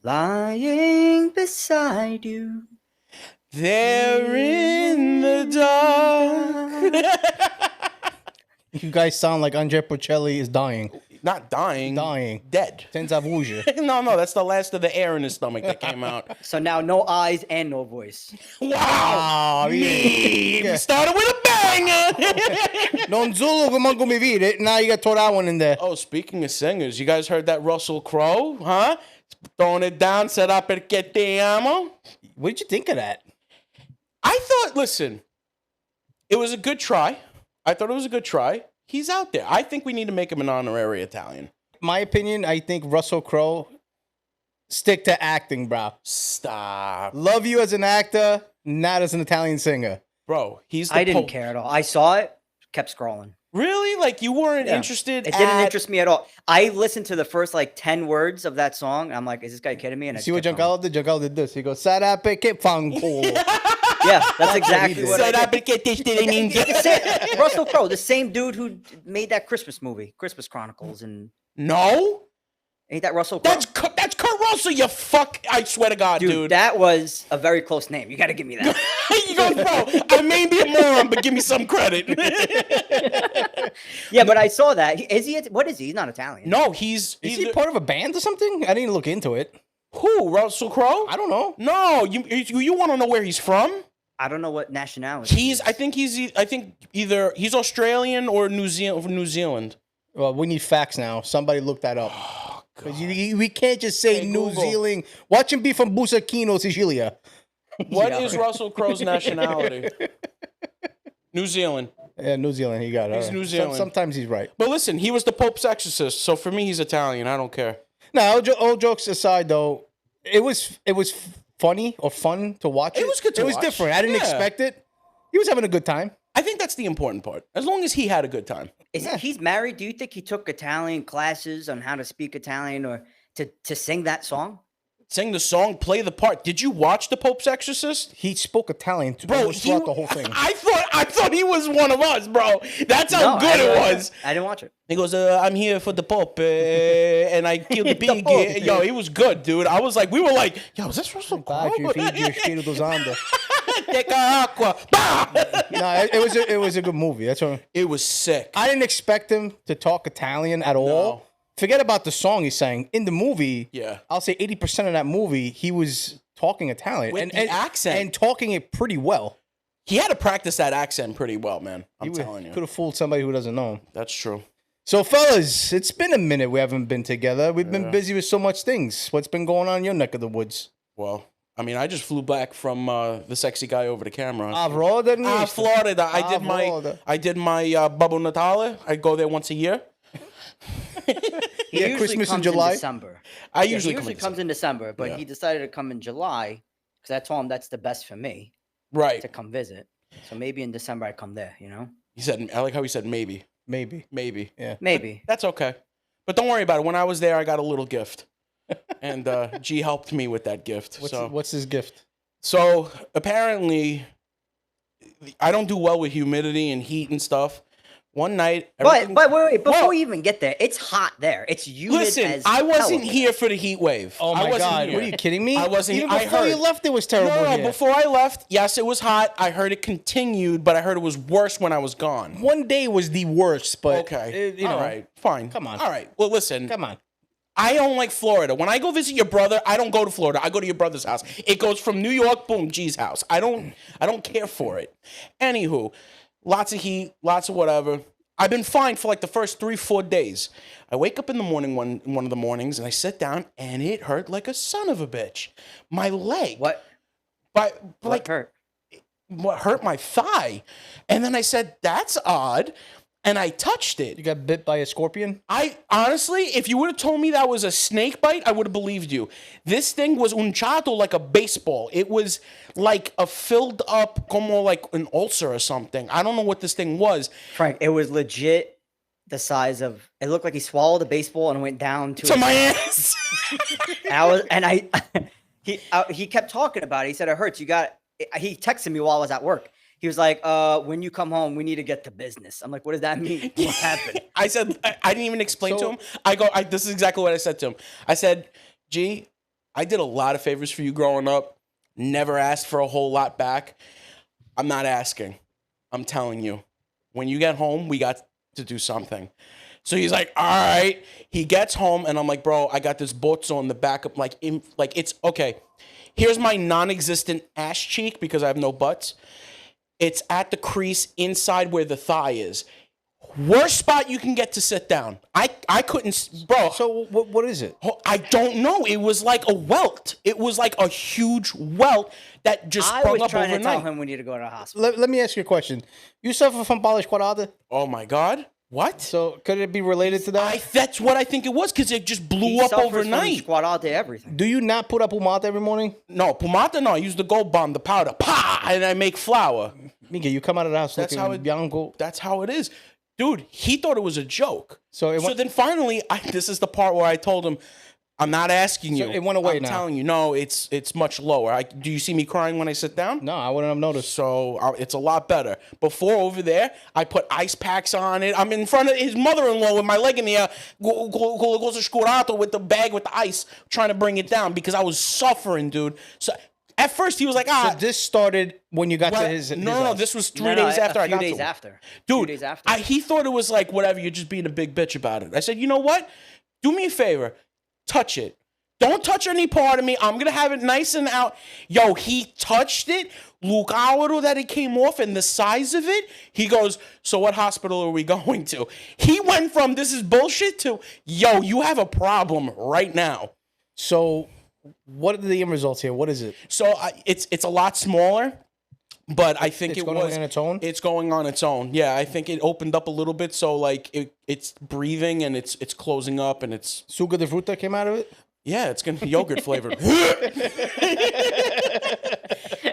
lying beside you. There in the dark. You guys sound like Andre Bocelli is dying. Not dying. Dying. Dead. Senza voce. No, that's the last of the air in his stomach that came out. So now no eyes and no voice. Wow. Yeah. Started with a bang. Non solo come mi vide. Now you got to throw that one in there. Oh, speaking of singers, you guys heard that Russell Crowe, huh? Throwing it down, será perché te amo. What did you think of that? I thought, listen, it was a good try. I thought it was a good try. He's out there. I think we need to make him an honorary Italian. My opinion, I think Russell Crowe, stick to acting, bro. Stop. Love you as an actor, not as an Italian singer. Bro, he's the I didn't Pope. care at all. I saw it, kept scrolling. Really? Like, you weren't interested It didn't interest me at all. I listened to the first, 10 words of that song. I'm like, is this guy kidding me? And I See what just kept going. Giancarlo did? Giancarlo did this. He goes, sarà perché fanculo. Yeah, that's exactly what I Será did. perché te ninja. Russell Crowe, the same dude who made that Christmas movie, Christmas Chronicles, and No? ain't that Russell Crowe? That's Kurt Russell, you fuck. I swear to God, dude. That was a very close name. You got to give me that. He goes, bro, I may be a moron, but give me some credit. Yeah, but I saw that. What is he? He's not Italian. No, he's Is he part of a band or something? I didn't look into it. Who? Russell Crowe? I don't know. No, you want to know where he's from? I don't know what nationality. I think either he's Australian or New Zealand. Well, we need facts now. Somebody look that up. Oh, 'Cause we can't just say Hey, New Google. Zealand. Watch him be from Busacchino, Sicilia. What is Russell Crowe's nationality? New Zealand. Yeah, New Zealand. He got it. He's All right. New Zealand. Sometimes he's right. But listen, he was the Pope's exorcist, so for me, he's Italian. I don't care. Now, all jokes aside, though, it was funny or fun to watch. It was good to It was watch. different. I didn't Yeah. expect it. He was having a good time. I think that's the important part. As long as he had a good time. He's married. Do you think he took Italian classes on how to speak Italian or to sing that song? Sing the song, play the part. Did you watch The Pope's Exorcist? He spoke Italian Bro, throughout the whole thing. I thought he was one of us, bro. That's how good it was. I didn't watch it. He goes, I'm here for the Pope, and I killed the pig. Pope. Yo, he was good, dude. I was like, we were like, yo, is this Russell Crowe? Bacio, Figio, Spirito Santo. Take aqua. Bah! No, it was a good movie. That's what It was sick. I didn't expect him to talk Italian at all. No. Forget about the song he sang. In the movie, Yeah. I'll say 80% of that movie, he was talking Italian. With the accent. And talking it pretty well. He had to practice that accent pretty well, man. I'm telling you. Could have fooled somebody who doesn't know him. That's true. So, fellas, it's been a minute we haven't been together. We've been busy with so much things. What's been going on in your neck of the woods? Well, I mean, I just flew back from the sexy guy over the camera. Florida. Florida. I did my Babbo Natale. I go there once a year. He Yeah, usually Christmas in comes July? December. I Yeah, usually he come usually in comes in December, but Yeah. he decided to come in July because I told him that's the best for me Right. to come visit. So maybe in December I come there. He said, I like how he said maybe. Maybe. Maybe. Yeah. Maybe. That's okay. But don't worry about it. When I was there, I got a little gift. And G helped me with that gift. What's his gift? So apparently, I don't do well with humidity and heat and stuff. One night, But wait, before Whoa. we even get there, it's hot there. It's humid listen, as I wasn't hell. here for the heat wave. Oh I my wasn't God! here. What are you kidding me? I wasn't. Even I before you heard. left, it was terrible. No, here. before I left, yes, it was hot. I heard it continued, but I heard it was worse when I was gone. One day was the worst, but Okay, you know, all right, fine. Come on. All right. Well, listen. Come on. I don't like Florida. When I go visit your brother, I don't go to Florida. I go to your brother's house. It goes from New York, boom, G's house. I don't care for it. Anywho, lots of heat, lots of whatever. I've been fine for like the first 3-4 days. I wake up in the morning one of the mornings and I sit down and it hurt like a son of a bitch. My leg. What? But What like hurt? what hurt my thigh. And then I said, that's odd. And I touched it. You got bit by a scorpion? I honestly, if you would have told me that was a snake bite, I would have believed you. This thing was unchato like a baseball. It was like a filled up, como like an ulcer or something. I don't know what this thing was. Frank, it was legit the size of. It looked like he swallowed a baseball and went down to. To my ass. He kept talking about it. He said it hurts. He texted me while I was at work. He was like, when you come home, we need to get to business. I'm like, what does that mean? What happened? I said, I didn't even explain to him. This is exactly what I said to him. I said, G, I did a lot of favors for you growing up. Never asked for a whole lot back. I'm not asking. I'm telling you. When you get home, we got to do something. So he's like, all right. He gets home, and I'm like, bro, I got this bozo in the back of, it's, okay. Here's my non-existent ass cheek because I have no butts. It's at the crease inside where the thigh is. Worst spot you can get to sit down. I couldn't, bro. So what is it? I don't know. It was like a welt. It was like a huge welt that just sprung up overnight. I was trying to tell him we need to go to the hospital. Let me ask you a question. You suffer from Polish quadrada? Oh my God. What? So could it be related to that? That's what I think it was because it just blew up overnight. Squat to everything. Do you not put up pomata every morning? No, pomata, no. I use the Gold Bomb, the powder. Pa! And I make flour. Mika, you come out of the house That's looking how it, bianco. That's how it is. Dude, he thought it was a joke. So then finally, this is the part where I told him, I'm not asking you. So it went away I'm now. telling you, no, it's much lower. Do you see me crying when I sit down? No, I wouldn't have noticed. So it's a lot better. Before over there, I put ice packs on it. I'm in front of his mother-in-law with my leg in the air, goes to scurato with the bag with the ice, trying to bring it down because I was suffering, dude. So at first he was like, So this started when you got to his no, house. this was 3 days after I got to him. Few days after. Dude, Few days after. he thought it was like, whatever, you're just being a big bitch about it. I said, you know what? Do me a favor. Touch it. Don't touch any part of me. I'm going to have it nice and out. Yo, he touched it. Look how that it came off and the size of it. He goes, so what hospital are we going to? He went from this is bullshit to, yo, you have a problem right now. So what are the end results here? What is it? So it's a lot smaller. But I think it's going on its own? It's going on its own. Yeah, I think it opened up a little bit. So like it's breathing and it's closing up and it's... Suga de fruta came out of it? Yeah, it's going to be yogurt flavored.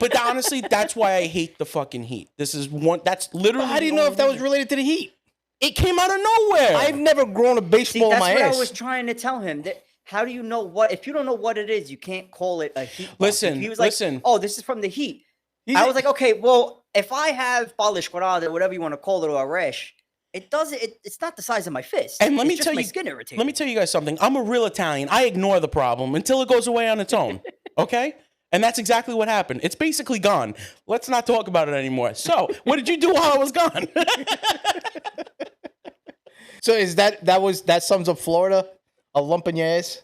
But honestly, that's why I hate the fucking heat. That's literally... How do you know if that was related to the heat? It came out of nowhere. I've never grown a baseball in my ass. That's what I was trying to tell him. That how do you know what... If you don't know what it is, you can't call it a heat bump. Listen, He was like, oh, this is from the heat. I was like, okay, well, if I have Polish quadrada, whatever you want to call it, or a rash... It's not the size of my fist. And let me just tell my you, skin irritating. let me tell you guys something. I'm a real Italian. I ignore the problem until it goes away on its own. Okay? And that's exactly what happened. It's basically gone. Let's not talk about it anymore. So, what did you do while I was gone? So is that sums up Florida? A lump in your ass?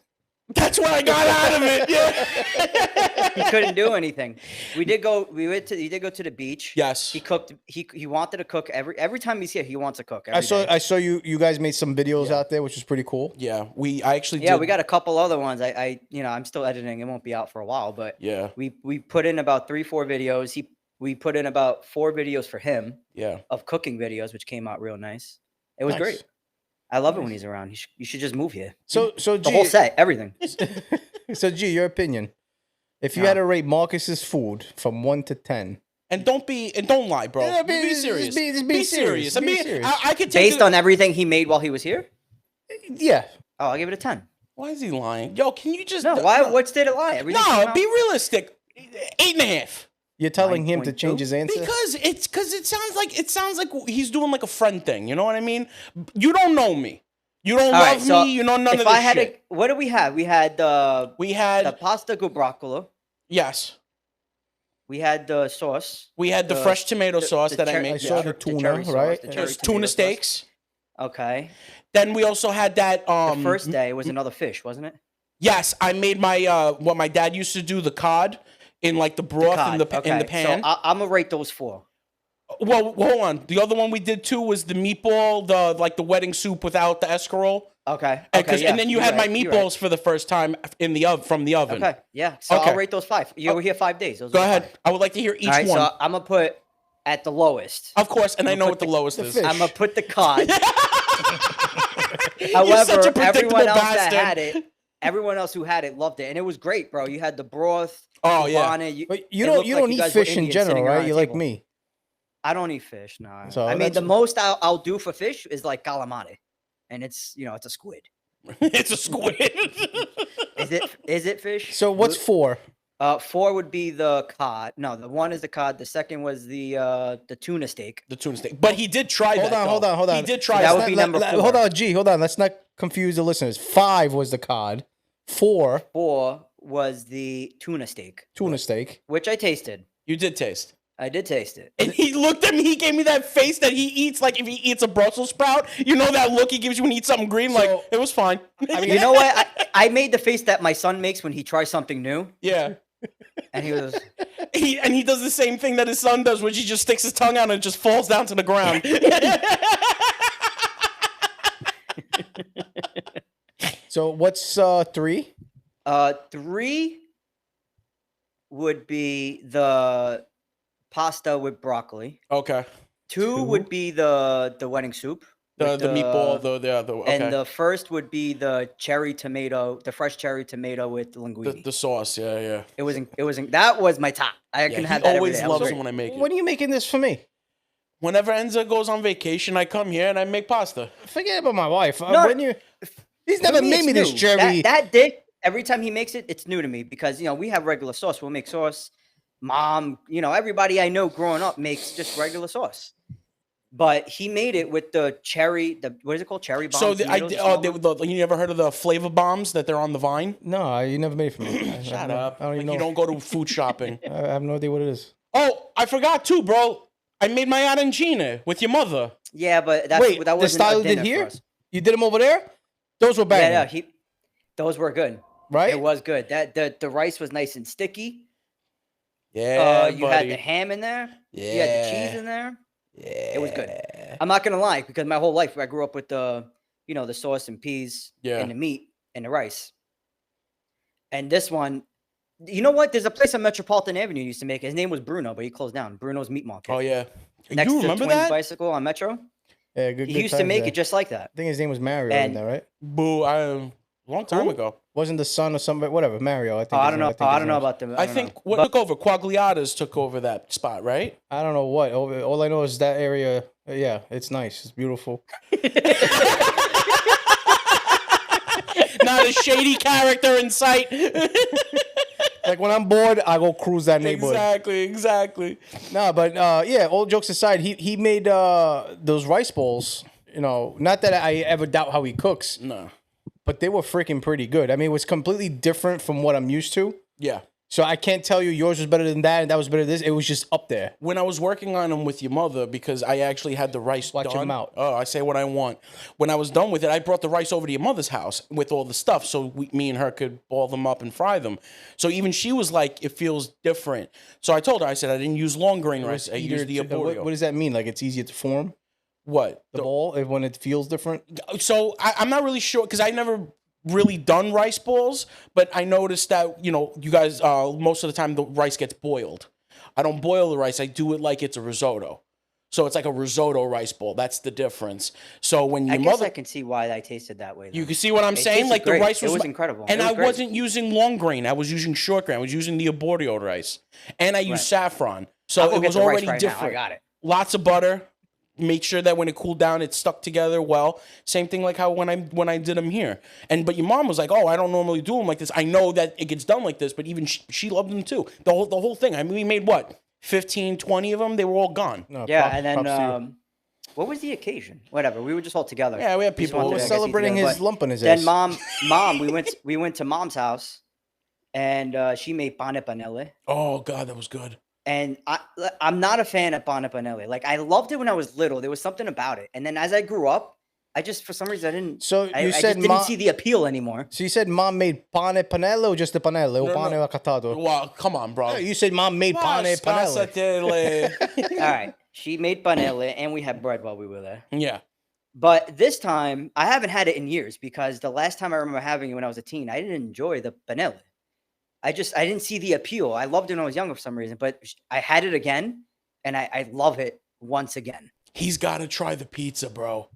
That's what I got out of it. Yeah. He couldn't do anything. He did go to the beach. Yes. He cooked. He wanted to cook every time he's here. He wants to cook. I saw you guys made some videos out there, which was pretty cool. Yeah. I actually did. We got a couple other ones. I'm still editing. It won't be out for a while, but yeah. We put in about 3-4 videos. We put in about 4 videos for him. Yeah. Of cooking videos, which came out real nice. It was great. I love it when he's around. You should just move here. So the whole set, everything. So G, your opinion. If you had to rate Marcus's food from 1 to 10. And don't lie, bro. Yeah, be serious. Be serious. I mean, I could take based on everything he made while he was here? Yeah. Oh, I'll give it a 10. Why is he lying? Yo, can you just... No, why? What's did it lie? Everything be realistic. 8.5. You're telling him to change his answer? Because it sounds like he's doing like a friend thing. You know what I mean? You don't know me. You don't love me. You know none of this shit. What did we have? We had the pasta gubracola. Yes. We had the sauce. We had the fresh tomato sauce that I made. I saw the tuna, right? There's tuna steaks. Okay. Then we also had that. The first day was another fish, wasn't it? Yes, I made my what my dad used to do, the cod in like the broth in the pan. So I'm gonna rate those 4. Well, hold on. The other one we did too was the meatball, the wedding soup without the escarole. Okay. And then you had my meatballs for the first time from the oven. Okay. Yeah. So I'll rate those 5. You were here 5 days. Go ahead. 5. I would like to hear each one. So I'm gonna put at the lowest. Of course, and I know what the lowest is. I'm gonna put the cod. However, everyone else that had it, everyone else who had it loved it, and it was great, bro. You had the broth. Oh yeah. But you don't eat fish in general, right? You're like me. I don't eat fish. No. So I mean, the most I'll do for fish is like calamari, and it's it's a squid. It's a squid. Is it fish? So what's 4? 4 would be the cod. No, the 1 is the cod. The second was the tuna steak. The tuna steak. But he did try that. Hold on. He did try that. Would be number 4. Hold on, G. Hold on. Let's not confuse the listeners. 5 was the cod. 4 was the tuna steak, Tuna steak. which I tasted. You did taste. I did taste it. And he looked at me. He gave me that face that he eats like if he eats a Brussels sprout. You know that look he gives you when he eats something green. Like So- it was fine. I mean, You know what? I made the face that my son makes when he tries something new, Yeah. and he was. He does the same thing that his son does, which he just sticks his tongue out and it just falls down to the ground. So what's 3? 3 would be the pasta with broccoli. Okay. 2 would be the wedding soup. The with meatball, the okay. And the first would be the cherry tomato, the fresh cherry tomato with linguine. the sauce, yeah. That was my top. I couldn't have He that every always day. That was loves it great. when I make it. When are you making this for me? Whenever Enza goes on vacation, I come here and I make pasta. Forget about my wife. No, He's For never me, made it's me this new. cherry. That dish, every time he makes it, it's new to me because we have regular sauce. We'll make sauce. Mom, everybody I know growing up makes just regular sauce. But he made it with the cherry. What is it called? Cherry bomb. So you never heard of the flavor bombs that they're on the vine? No, you never made it for me. Shut up! I don't even Like, you know. don't go to food shopping. I have no idea what it is. Oh, I forgot too, bro. I made my arancine with your mother. Yeah, but that Wait, that the wasn't style a you did dinner here? for us. You did them over there? Those were banging, Yeah, those were good. right? It was good. That the rice was nice and sticky. Yeah, You had buddy. the ham in there. Yeah. You had the cheese in there. Yeah, It was good. I'm not gonna lie because my whole life I grew up with the sauce and peas Yeah. and the meat and the rice. And this one, you know what? There's a place on Metropolitan Avenue used to make it. His name was Bruno, but he closed down. Bruno's Meat Market. Oh yeah. Next You to remember Twins that? Bicycle on Metro. Yeah, good. He good used to times make there. it just like that. I think his name was Mario in And- there, right? Boo! Long time Who? ago. Wasn't the son or somebody? Whatever, Mario. I think. I his don't name- know. think I his don't know name was- about them. I think what But took over Quagliata's took over that spot, right? I don't know what. All I know is that area. Yeah, it's nice. It's beautiful. Not a shady character in sight. Like when I'm bored, I go cruise that neighborhood. Exactly. No, but yeah. All jokes aside, he made those rice bowls. Not that I ever doubt how he cooks, No. but they were freaking pretty good. I mean, it was completely different from what I'm used to. Yeah. So I can't tell you yours was better than that and that was better than this. It was just up there. When I was working on them with your mother, because I actually had the rice Watch done. your mouth. Oh, I say what I want. When I was done with it, I brought the rice over to your mother's house with all the stuff, so me and her could ball them up and fry them. So even she was like, "It feels different." So I told her, I said, I didn't use long grain rice. I used the arborio. What does that mean? Like it's easier to form What? the bowl when it feels different? So I'm not really sure because I never really done rice balls, but I noticed that you guys most of the time the rice gets boiled. I don't boil the rice; I do it like it's a risotto. So it's like a risotto rice bowl. That's the difference. So when your I guess mother, I can see why I tasted that way. you though. can see what I'm It saying. tasted Like great. the rice It was, was incredible. and It was I great. wasn't using long grain. I was using short grain. I was using the arborio rice, and I used saffron. So I'll go it get was the rice already right now. different. I got it. Lots of butter. Make sure that when it cooled down, it stuck together well. Same thing like how when I did them here. But your mom was like, "Oh, I don't normally do them like this. I know that it gets done like this, but even she loved them too. The whole thing. I mean, we made what 15, 20 of them. They were all gone. No, Yeah, prop- and then props to you. what was the occasion? Whatever. We were just all together. Yeah, we had We just people. wanted We're to get celebrating together, his but lump on his Then ass. mom, we went to mom's house, and she made pane panelle. Oh God, that was good. And I'm not a fan of pane panelle. Like I loved it when I was little. There was something about it. And then as I grew up, I just for some reason I didn't. So you I said just didn't see the appeal anymore. So you said mom made pane panelle or just the panelle? O pane acatato? Well, come on, bro. You said mom made pane panelle. panelle. All right, she made panelle, and we had bread while we were there. Yeah. But this time, I haven't had it in years because the last time I remember having it when I was a teen, I didn't enjoy the panelle. I didn't see the appeal. I loved it when I was younger for some reason, but I had it again, and I love it once again. He's got to try the pizza, bro.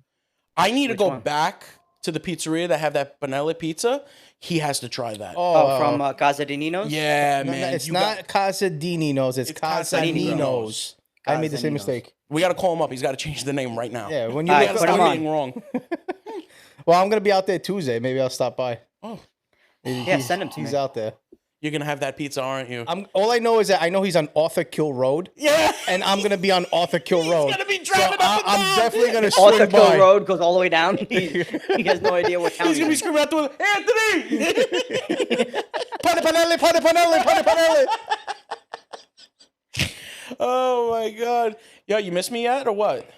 I need to Which go one? back to the pizzeria that have that panelle pizza. He has to try that. Oh, from Casa de Nino's? Yeah, No, man. it's You not got- Casa di Ninos. It's It's Casa Casa Ninos. Ninos. I made the Casa same Ninos. mistake. we got to call him up. He's got to change the name right now. Yeah, when you All We right, look got to put stop him on. being wrong. well, I'm gonna be out there Tuesday. Maybe I'll stop by. Oh, Yeah, send him to He's me. out there. you're going to have that pizza, aren't you? All I know is that I know he's on Arthur Kill Road, Yeah. and I'm gonna be on Arthur Kill Road. He's going to be driving up and I'm down. definitely gonna Arthur swing Kill by. Road goes all the way down. He has no idea what town He's going to be he's in. screaming out to him, Anthony! Pane Panelli, Panelli. Oh my god. Yo, you miss me yet or what?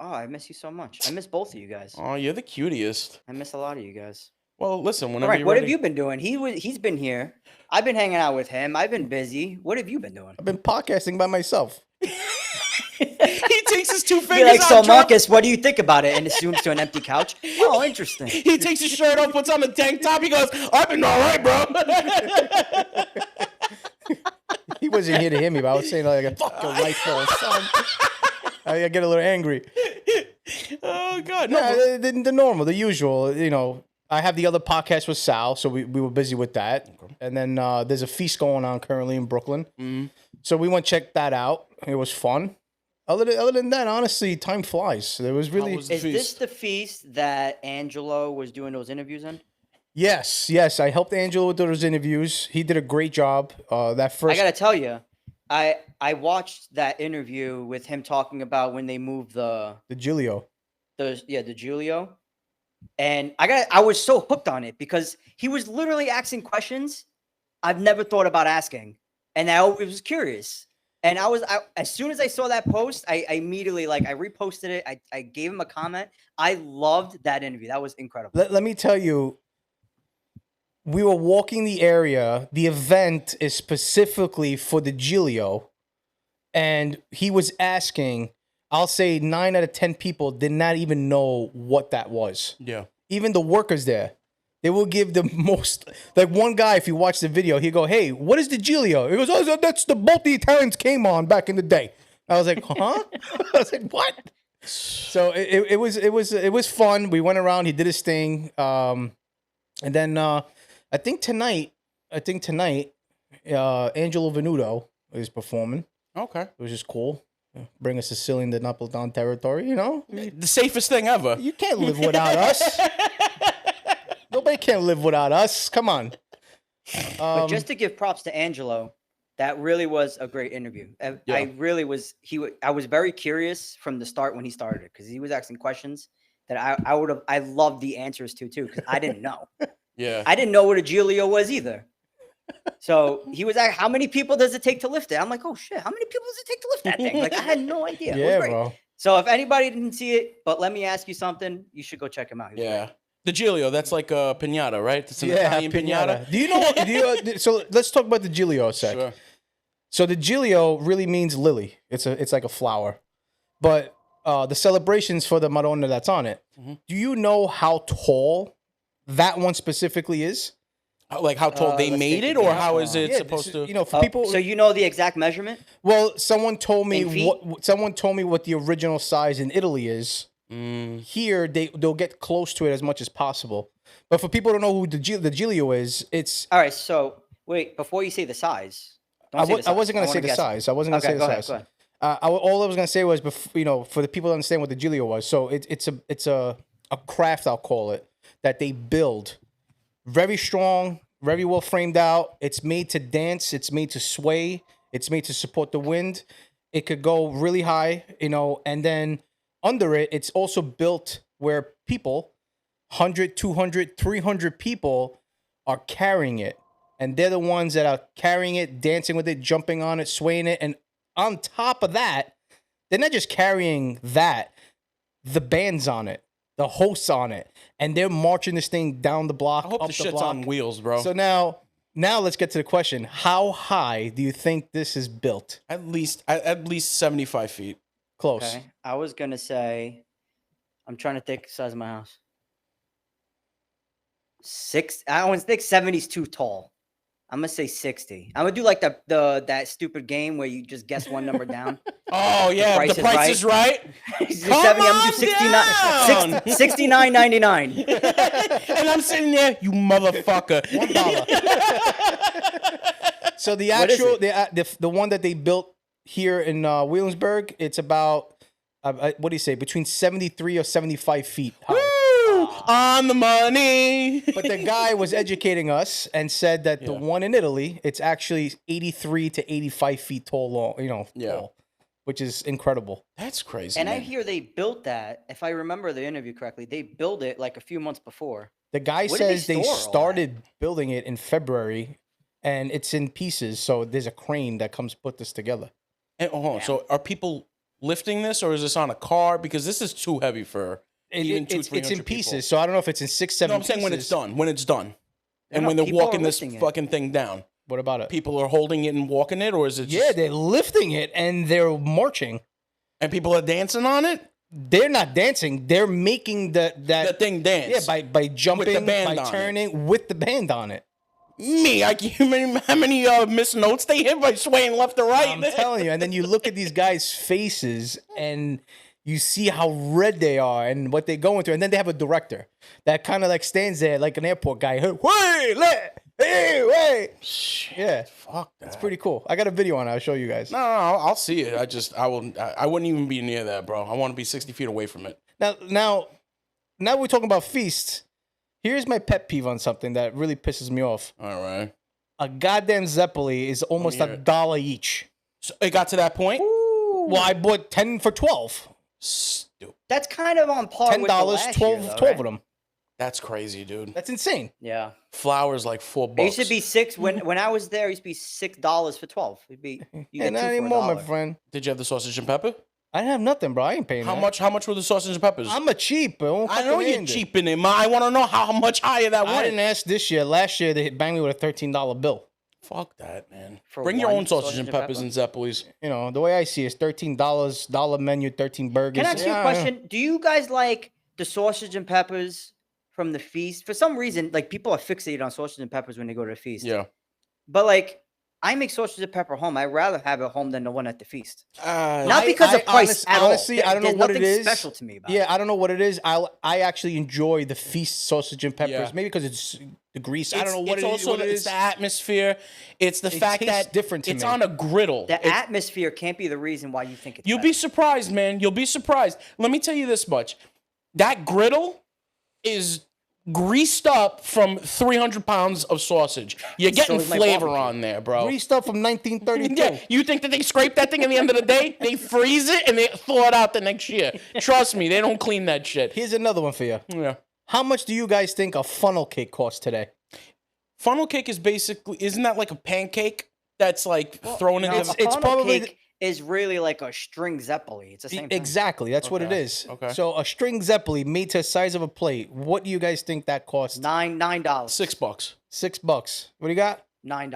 Oh, I miss you so much. I miss both of you guys. Oh, you're the cutest. I miss a lot of you guys. Well, listen, All whenever right, you're what ready. have you been doing? He's been here. I've been hanging out with him. I've been busy. What have you been doing? I've been podcasting by myself. He takes his two Be fingers like, out. so drop- Marcus, what do you think about it? And it zooms to an empty couch. Oh, interesting. He takes his shirt off, puts on the tank top. He goes, I've been all right, bro. He wasn't here to hear me, but I was saying like, "Fuck your life, ball, son." I get a little angry. Oh god. No, Yeah, the normal, the usual. You know, I have the other podcast with Sal, so we were busy with that. And then there's a feast going on currently in Brooklyn. So we went check that out. It was fun. Other than that, honestly, time flies. There was really was the Is this feast? the feast that Angelo was doing those interviews in? yes. I helped Angelo with those interviews. He did a great job. That I first gotta tell you, I watched that interview with him talking about when they moved the Giglio. the Giulio, and I was so hooked on it because he was literally asking questions I've never thought about asking, and I was curious. And as soon as I saw that post, I immediately I reposted it. I gave him a comment. I loved that interview. That was incredible. Let me tell you, we were walking the area. The event is specifically for the Giglio, and he was asking. I'll say 9 out of 10 people did not even know what that was. yeah. Even the workers there, they will give the most. Like one guy, if you watch the video, he'll go, "Hey, what is the Giglio?" He goes, "Oh, that's the boat the Italians came on back in the day." I was like, "Huh?" I was like, "What?" So it was fun. We went around. He did his thing, and then I think tonight, Angelo Venuto is performing, Okay. which is cool. Bring a Sicilian to Napolitan territory, you know? The safest thing ever. You can't live without us. Nobody can live without us. Come on. But just to give props to Angelo, that really was a great interview. I really was. I was very curious from the start when he started because he was asking questions that I would have. I loved the answers to too because I didn't know. Yeah. I didn't know what a Giulio was either. So he was like, "How many people does it take to lift it?" I'm like, "Oh shit! How many people does it take to lift that thing?" Like I had no idea. It was yeah, great. bro. So if anybody didn't see it, but let me ask you something, you should go check him out. He was Yeah. great. The Giglio, that's like a pinata, right? It's an Italian pinata. Do you know? So let's talk about the Giglio a sec. Sure. So the Giglio really means lily. It's like a flower, but the celebrations for the Madonna that's on it. Do you know how tall that one specifically is? Like how tall they let's made take it, a or guess. how is it Yeah, supposed to? You know, for Oh, people. so you know the exact measurement? Well, someone told me In feet? what the original size in Italy is. Here they'll get close to it as much as possible. But for people who don't know who the Giglio is, it's All right. So wait, before you say the size, I don't say the size. wasn't gonna say wanna the guess it. size. I wasn't gonna Okay, say the go ahead, size. go ahead. All I was gonna say was, for the people to understand what the Giglio was. So it's a craft, I'll call it, that they build. Very strong, very well framed out. It's made to dance. It's made to sway. It's made to support the wind. It could go really high, and then under it, it's also built where people, 100, 200, 300 people are carrying it. And they're the ones that are carrying it, dancing with it, jumping on it, swaying it. And on top of that, they're not just carrying that, the band's on it, the hosts on it, and they're marching this thing down the block, I hope up the the shit's block. on wheels, bro. So now let's get to the question. How high do you think this is built? at least 75 feet. Close. Okay. I was gonna say, I'm trying to think the size of my house. I don't think 70 is too tall. I'm gonna say 60. I'm gonna do like that stupid game where you just guess one number down. Oh yeah, the price is right. 70, I'm gonna do 69. down. 69.99. And I'm sitting there, you motherfucker. $1. So the What is actual the one that they built here in Williamsburg, it's about what do you say, between 73 or 75 feet high. Woo! On the money. But the guy was educating us and said that the Yeah. one in Italy, it's actually 83 to 85 feet tall, tall, which is incredible. That's crazy. And I man. hear they built that, if I remember the interview correctly, they built it like a few months before. The guy Where did they says they store all that? started building it in February, and it's in pieces. So there's a crane that comes put this together. And, hold on. So are people lifting this, or is this on a car? Because this is too heavy for even It's in 300 pieces. people. So I don't know if it's in 6, 7 No, I'm pieces. saying when it's done. When it's done. And no, when they're people are walking this lifting it. fucking thing down. What about it? People are holding it and walking it, or is it just... Yeah, they're lifting it and they're marching. And people are dancing on it? They're not dancing. They're making The thing dance. Yeah, by jumping, band by on it. turning, with the band on it. Me, how many missed notes they hit by swaying left to right? I'm telling you. And then you look at these guys' faces and you see how red they are and what they're going through. And then they have a director that kind of like stands there like an airport guy. Hey, wait. Shit, Yeah, fuck that. it's pretty cool. I got a video on it. I'll show you guys. No, I'll see it. I wouldn't even be near that, bro. I want to be 60 feet away from it. Now we're talking about feasts. Here's my pet peeve on something that really pisses me off. All right. A goddamn Zeppeli is almost hear it. $1 each. So it got to that point? Well, I bought 10 for 12. Stupid. That's kind of on par $10, with the last 12, year, though, 12 right? of them. That's crazy, dude. That's insane. Yeah. Flowers like $4. It used to be $6 when I was there. It used to be $6 for 12. It'd be you Yeah, get not two for anymore, my $1. friend. Did you have the sausage and pepper? I didn't have nothing, bro. I ain't paying How that. much were the sausage and peppers? I'm a cheap, bro. I know you're cheaping it, ma. I want to know how much higher that I went. didn't ask this year. Last year, they banged me with a $13 bill. Fuck that, man. For Bring your one own sausage sausage and and peppers pepper? and Zeppelis. You know, the way I see it is $13, dollar menu, 13 burgers. Can I ask you a question? Do you guys like the sausage and peppers from the feast? For some reason, like people are fixated on sausage and peppers when they go to the feast. Yeah. But like, I make sausage and pepper home. I'd rather have it home than the one at the feast. Not I- because of price at all. honestly, I don't know There's what it nothing is. special to me about Yeah, it. I don't know what it is. I actually enjoy the feast sausage and peppers. Yeah. Maybe because it's the grease. I don't know what it's it is. also What it it's is. the atmosphere. It's the It fact tastes that different to it's me. on a griddle. The atmosphere can't be the reason why you think it's You'll better. be surprised, man. You'll be surprised. Let me tell you this much. That griddle is greased up from 300 pounds of sausage. You're getting is my flavor barbecue. on there, bro. Greased up from 1932. Yeah, you think that they scrape that thing at the end of the day? They freeze it and they thaw it out the next year. Trust me, they don't clean that shit. Here's another one for you. Yeah. How much do you guys think a funnel cake costs today? Funnel cake is basically, isn't that like a pancake that's like thrown No, into a the... it's funnel probably cake is really like a string zeppeli. It's the same thing. Exactly. That's what it Okay, is. okay. So a string zeppeli made to the size of a plate. What do you guys think that costs? $9. $6. $6. What do you got? $9.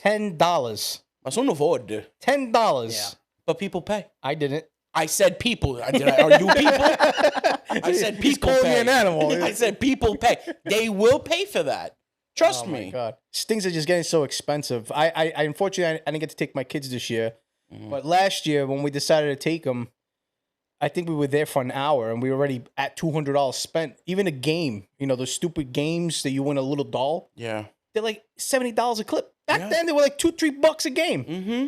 $10. Ma sono forte. $10. Yeah. But people pay. I didn't. I said people. Are you people? I said He's people calling me pay. an animal. I said people pay. They will pay for that. Trust Oh my me. god, things are just getting so expensive. I unfortunately I didn't get to take my kids this year, but last year when we decided to take them, I think we were there for an hour and we were already at $200 spent. Even a game, you know, those stupid games that you win a little doll, Yeah. they're like $70 a clip. Back Yeah. then they were like $2-3 a game. Mm-hmm.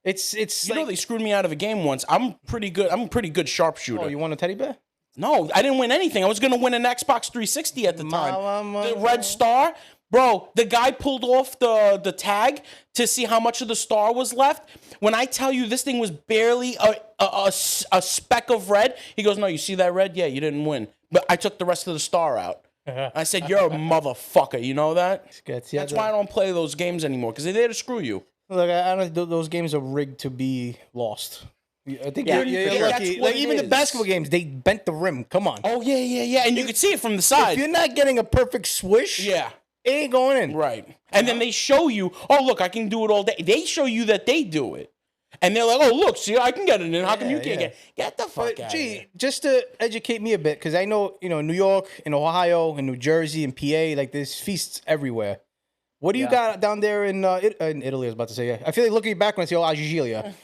It's You know they screwed me out of a game once. I'm pretty good. I'm a pretty good sharpshooter. oh, you want a teddy bear? No, I didn't win anything. I was gonna win an Xbox 360 at the time. Mama. The red star, bro. The guy pulled off the tag to see how much of the star was left. When I tell you this thing was barely a speck of red, he goes, "No, you see that red? Yeah, you didn't win." But I took the rest of the star out. I said, "You're a motherfucker." You know that? That's why I don't play those games anymore because they're there to screw you. Look, I don't. Those games are rigged to be lost. I think Yeah, you're yeah, lucky. that's what Like it even the is. basketball games, they bent the rim. Come on. Oh yeah, and you could see it from the If side. you're not getting a perfect swish, Yeah. it ain't going in. Right. And then they show you, oh, look, I can do it all day. They show you that they do it. And they're like, oh, look, see, I can get it in. How come you can't Yeah. get the fuck But out of gee, here? just to educate me a bit, because I know, you know, New York and Ohio and New Jersey and PA, like there's feasts everywhere. What do you got down there in Italy? I was about to say. Yeah. I feel like looking back when I say, oh, Algeria.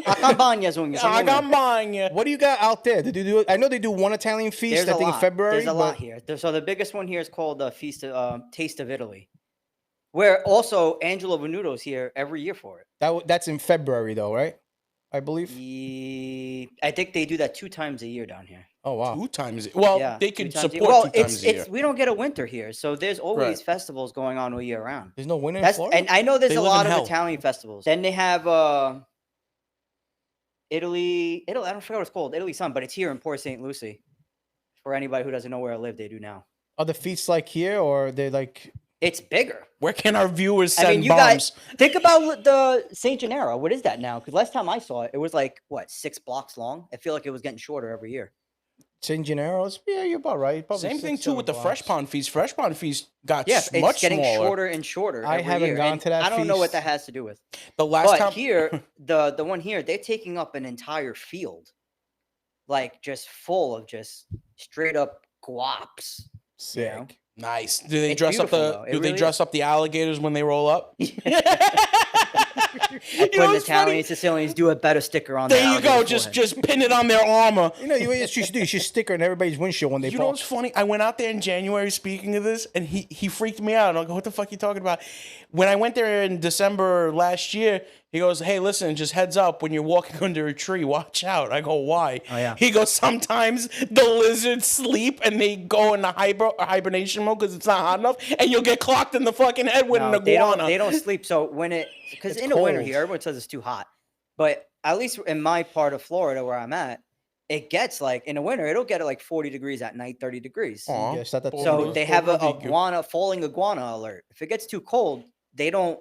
A campagna, sono I got mine. Yeah. What do you got out there? Did you do? I know they do one Italian feast. There's I a think lot. in February. There's a but lot here. So the biggest one here is called the Taste of Italy, where also Angelo Venuto's here every year for it. That's in February though, right? I believe. I think they do that 2 times a year down here. Oh wow. 2 times. Well, Yeah, they 2 could times a year. support Well, 2 times a year. we don't get a winter here, so there's always Right. festivals going on all year round. There's no winter in That's Florida. and I know there's They a live lot in of hell. Italian festivals. Then they have Italy. I don't forget what it's called. Italy something, but it's here in Port St. Lucie. For anybody who doesn't know where I live, they do now. Are the feasts like here, or they like It's bigger. Where can our viewers I send mean, you bombs? guys think about the Saint Gennaro. What is that now? Because last time I saw it, it was like what 6 blocks long. I feel like it was getting shorter every year. San Gennaro's, yeah, you're about right. Probably Same thing 6, too 7 with the Fresh blocks. Pond feast. Fresh Pond feast got Yeah, much it's getting smaller. shorter and shorter. I every haven't year, gone and to that I don't know what feast. that has to do with. The last But time here, the one here, they're taking up an entire field, like just full of just straight up guaps. Sick. You know? nice. Do they It's dress up beautiful, the? though. It Do they really dress up the alligators when they roll up? I You put know an what's Italian funny? Sicilians do a better sticker on. There their you go. alligator Just forehead. just pin it on their armor. You know, you should do. You should sticker in everybody's windshield when they You know park. what's funny? I went out there in January speaking of this, and he freaked me out. And I go, what the fuck are you talking about? When I went there in December last year, he goes, hey, listen, just heads up, when you're walking under a tree, watch out. I go, why? Oh, yeah. He goes, sometimes the lizards sleep and they go into hibernation mode because it's not hot enough, and you'll get clocked in the fucking head with an No, iguana. they don't sleep. So when because It's in the winter cold. here, everyone says it's too hot, but at least in my part of Florida where I'm at, it gets like in the winter, it'll get like 40 degrees at night, 30 degrees. Aw, Yes, that- that's- So Pobre- they have a pobre falling iguana alert. If it gets too cold, they don't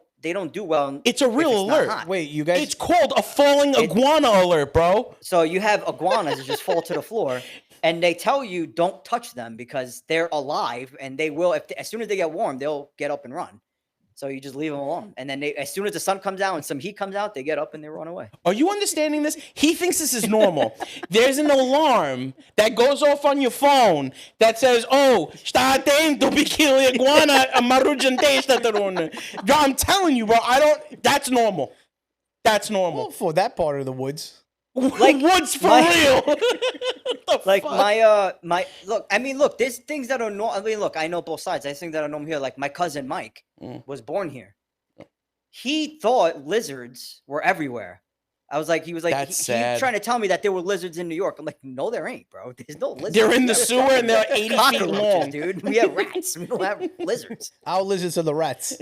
do well. It's a if real it's not alert. hot. Wait, you guys? It's called a falling iguana alert, bro. So you have iguanas that just fall to the floor, and they tell you don't touch them because they're alive and they will. As soon as they get warm, they'll get up and run. So you just leave them alone, and then as soon as the sun comes out and some heat comes out, they get up and they run away. Are you understanding this? He thinks this is normal. There's an alarm that goes off on your phone that says, "Oh, está atento, bikini iguana, amarujante está taruna." I'm telling you, bro. That's normal. That's Well, normal. for that part of the woods. Like, Woods for my- real. What the Like fuck? my look. I mean, look. There's things that are normal. I mean, look. I know both sides. There's things that are normal here. Like my cousin Mike was born here. He thought lizards were everywhere. He was like, That's he sad. trying to tell me that there were lizards in New York. I'm like, no, there ain't, bro. There's no lizards. They're in the There's sewer and they're 80 feet cockroaches, long. dude. We have rats. We don't have lizards. Our lizards are the rats.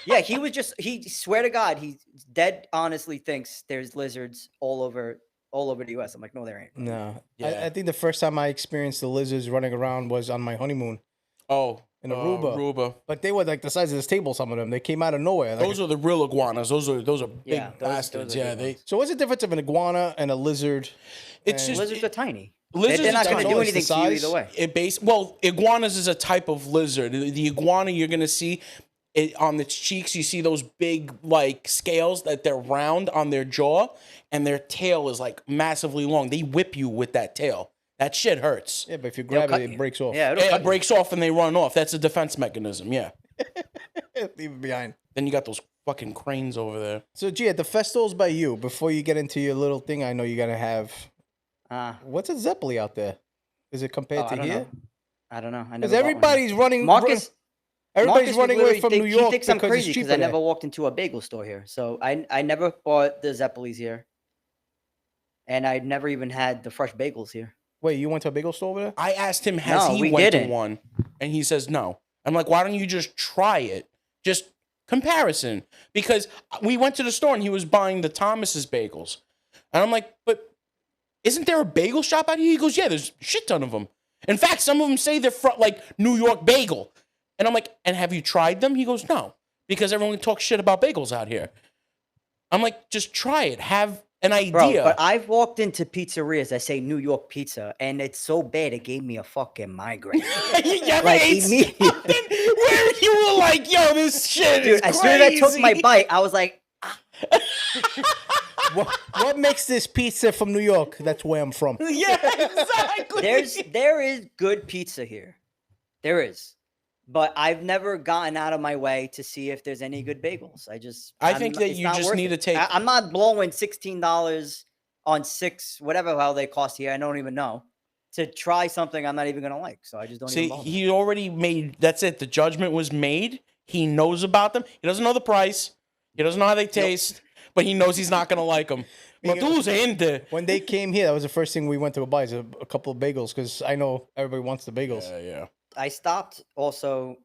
Yeah, he swear to God, he dead honestly thinks there's lizards all over the US. I'm like, no, there ain't. No, Yeah. I think the first time I experienced the lizards running around was on my honeymoon. Oh, In Aruba. Aruba. But they were like the size of this table. Some of them, they came out of nowhere. Like, Those are the real iguanas. Those are big Yeah, those bastards. are Yeah, good they. ones. so what's the difference of an iguana and a lizard? It's And- just Lizards are tiny. lizards They're not are going to tiny. do It's the anything to you size? either way. Well, iguanas is a type of lizard. The iguana you're gonna see on its cheeks, you see those big like scales that they're round on their jaw, and their tail is like massively long. They whip you with that tail. That shit hurts. Yeah, but if you grab cut it, you. it breaks off. Yeah, it'll It cut you. breaks off and they run off. That's a defense mechanism. Yeah. Leave it behind. Then you got those fucking cranes over there. So, G, at the festivals by you, before you get into your little thing, I know you gotta have. What's a Zeppeli out there? Is it compared I to don't here? know. I don't know. I Because never bought one. everybody's running. Marcus. Everybody's Marcus running would away from literally New York He thinks I'm because crazy it's because cheaper I never there. walked into a bagel store here. So I never bought the Zeppelis here, and I never even had the fresh bagels here. Wait, you went to a bagel store over there? I asked him, has No, he we went didn't. to one? And he says no. I'm like, why don't you just try it? Just comparison. Because we went to the store and he was buying the Thomas's bagels. And I'm like, but isn't there a bagel shop out here? He goes, yeah, there's a shit ton of them. In fact, some of them say they're from like New York bagel. And I'm like, and have you tried them? He goes, no, because everyone talks shit about bagels out here. I'm like, just try it. Have an idea. Bro, but I've walked into pizzerias that say New York pizza, and it's so bad it gave me a fucking migraine. you ever Like, ate immediately. something where you were like, yo, this shit is Dude, as crazy. soon as I took my bite, I was like, What makes this pizza from New York? That's where I'm from. Yeah, exactly. there is good pizza here. There is. But I've never gotten out of my way to see if there's any good bagels. I think that it's you not just worth need it. to take- I'm not blowing $16 on 6, whatever hell they cost here. I don't even know. To try something I'm not even gonna like. So I just don't See, even bother. he already made, that's it. The judgment was made. He knows about them. He doesn't know the price. He doesn't know how they taste, but he knows he's not going to like them. But those in there. When they came here, that was the first thing we went to buy is a couple of bagels because I know everybody wants the bagels. Yeah. I stopped also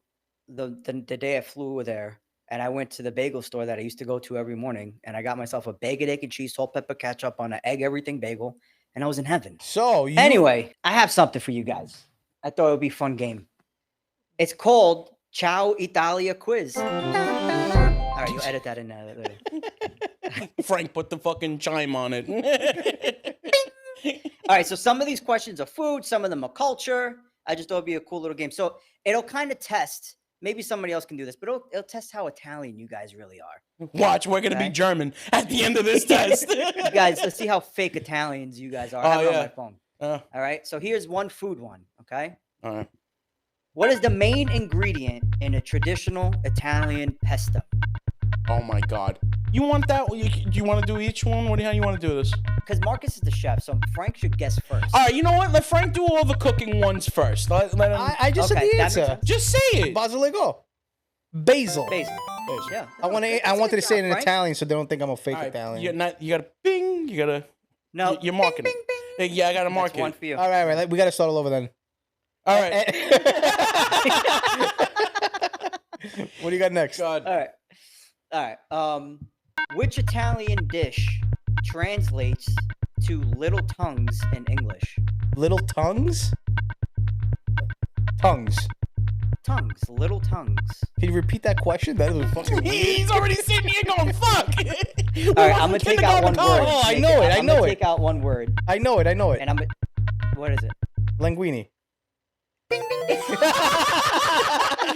the day I flew there, and I went to the bagel store that I used to go to every morning, and I got myself a bacon, egg, and cheese, salt, pepper, ketchup on an egg everything bagel, and I was in heaven. So you, Anyway, I have something for you guys. I thought it would be a fun game. It's called Ciao Italia quiz. All right, you'll edit that in there later. Frank put the fucking chime on it. All right, so some of these questions are food, some of them are culture. I just thought it'd be a cool little game. So it'll kind of test. Maybe somebody else can do this, but it'll test how Italian you guys really are. Watch, we're gonna be Okay. German at the end of this test. You guys, let's see how fake Italians you guys are. I have it on my phone. All right, so here's one food one, okay? All right. What is the main ingredient in a traditional Italian pesto? Oh my God. You want that? Do you want to do each one? How do you want to do this? Because Marcus is the chef, so Frank should guess first. All right, you know what? Let Frank do all the cooking ones first. Let him. I just said Okay, the that makes answer. sense. Just say it. Basilico. Basil. Basil. Yeah. I That's wanted good to say it job, in Frank. Italian so they don't think I'm a fake All right, Italian. you gotta bing. You gotta. No. You're marking Bing, it. bing, bing. Yeah, I gotta mark That's one it. for you. All right. We got to start all over then. All right. What do you got next? God. All right. Which Italian dish translates to little tongues in English? Little tongues? Tongues. Tongues, little tongues. Can you repeat that question? That was fucking weird. He's already sitting here going, fuck. All right, I'm gonna take out one word. Oh, I know it. I'm gonna take out one word, I know it. and I'm. What is it? Linguini. Yo,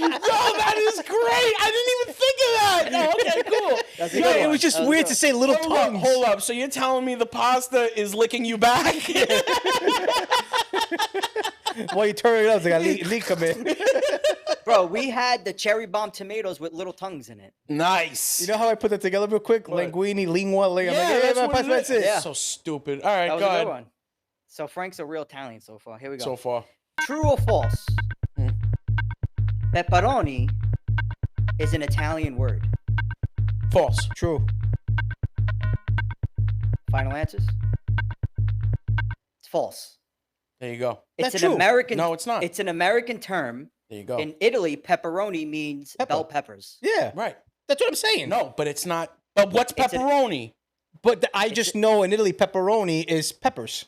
that is great. I didn't even think of that. No, okay, cool. That's a No, good it one. was just That weird good to say little Hold up, tongues. hold up. So you're telling me the pasta is licking you back? While you turn it up, they got leak come in. one. Bro, we had the cherry bomb tomatoes with little tongues in it. Nice. You know how I put that together real quick? What? Linguini, lingua, ling. that's what it that's is. it. Yeah. So stupid. All right, That was go a good ahead. one. So Frank's a real Italian so far. Here we go. So far. True or false? Hmm. Pepperoni is an Italian word. False. True. Final answers? It's false. There you go. It's That's an true. American. No, it's not. It's an American term. There you go. In Italy, pepperoni means Pepper. bell peppers. Yeah. Right. That's what I'm saying. No, but it's not. But what's It's an- pepperoni? But I just know in Italy, pepperoni is peppers.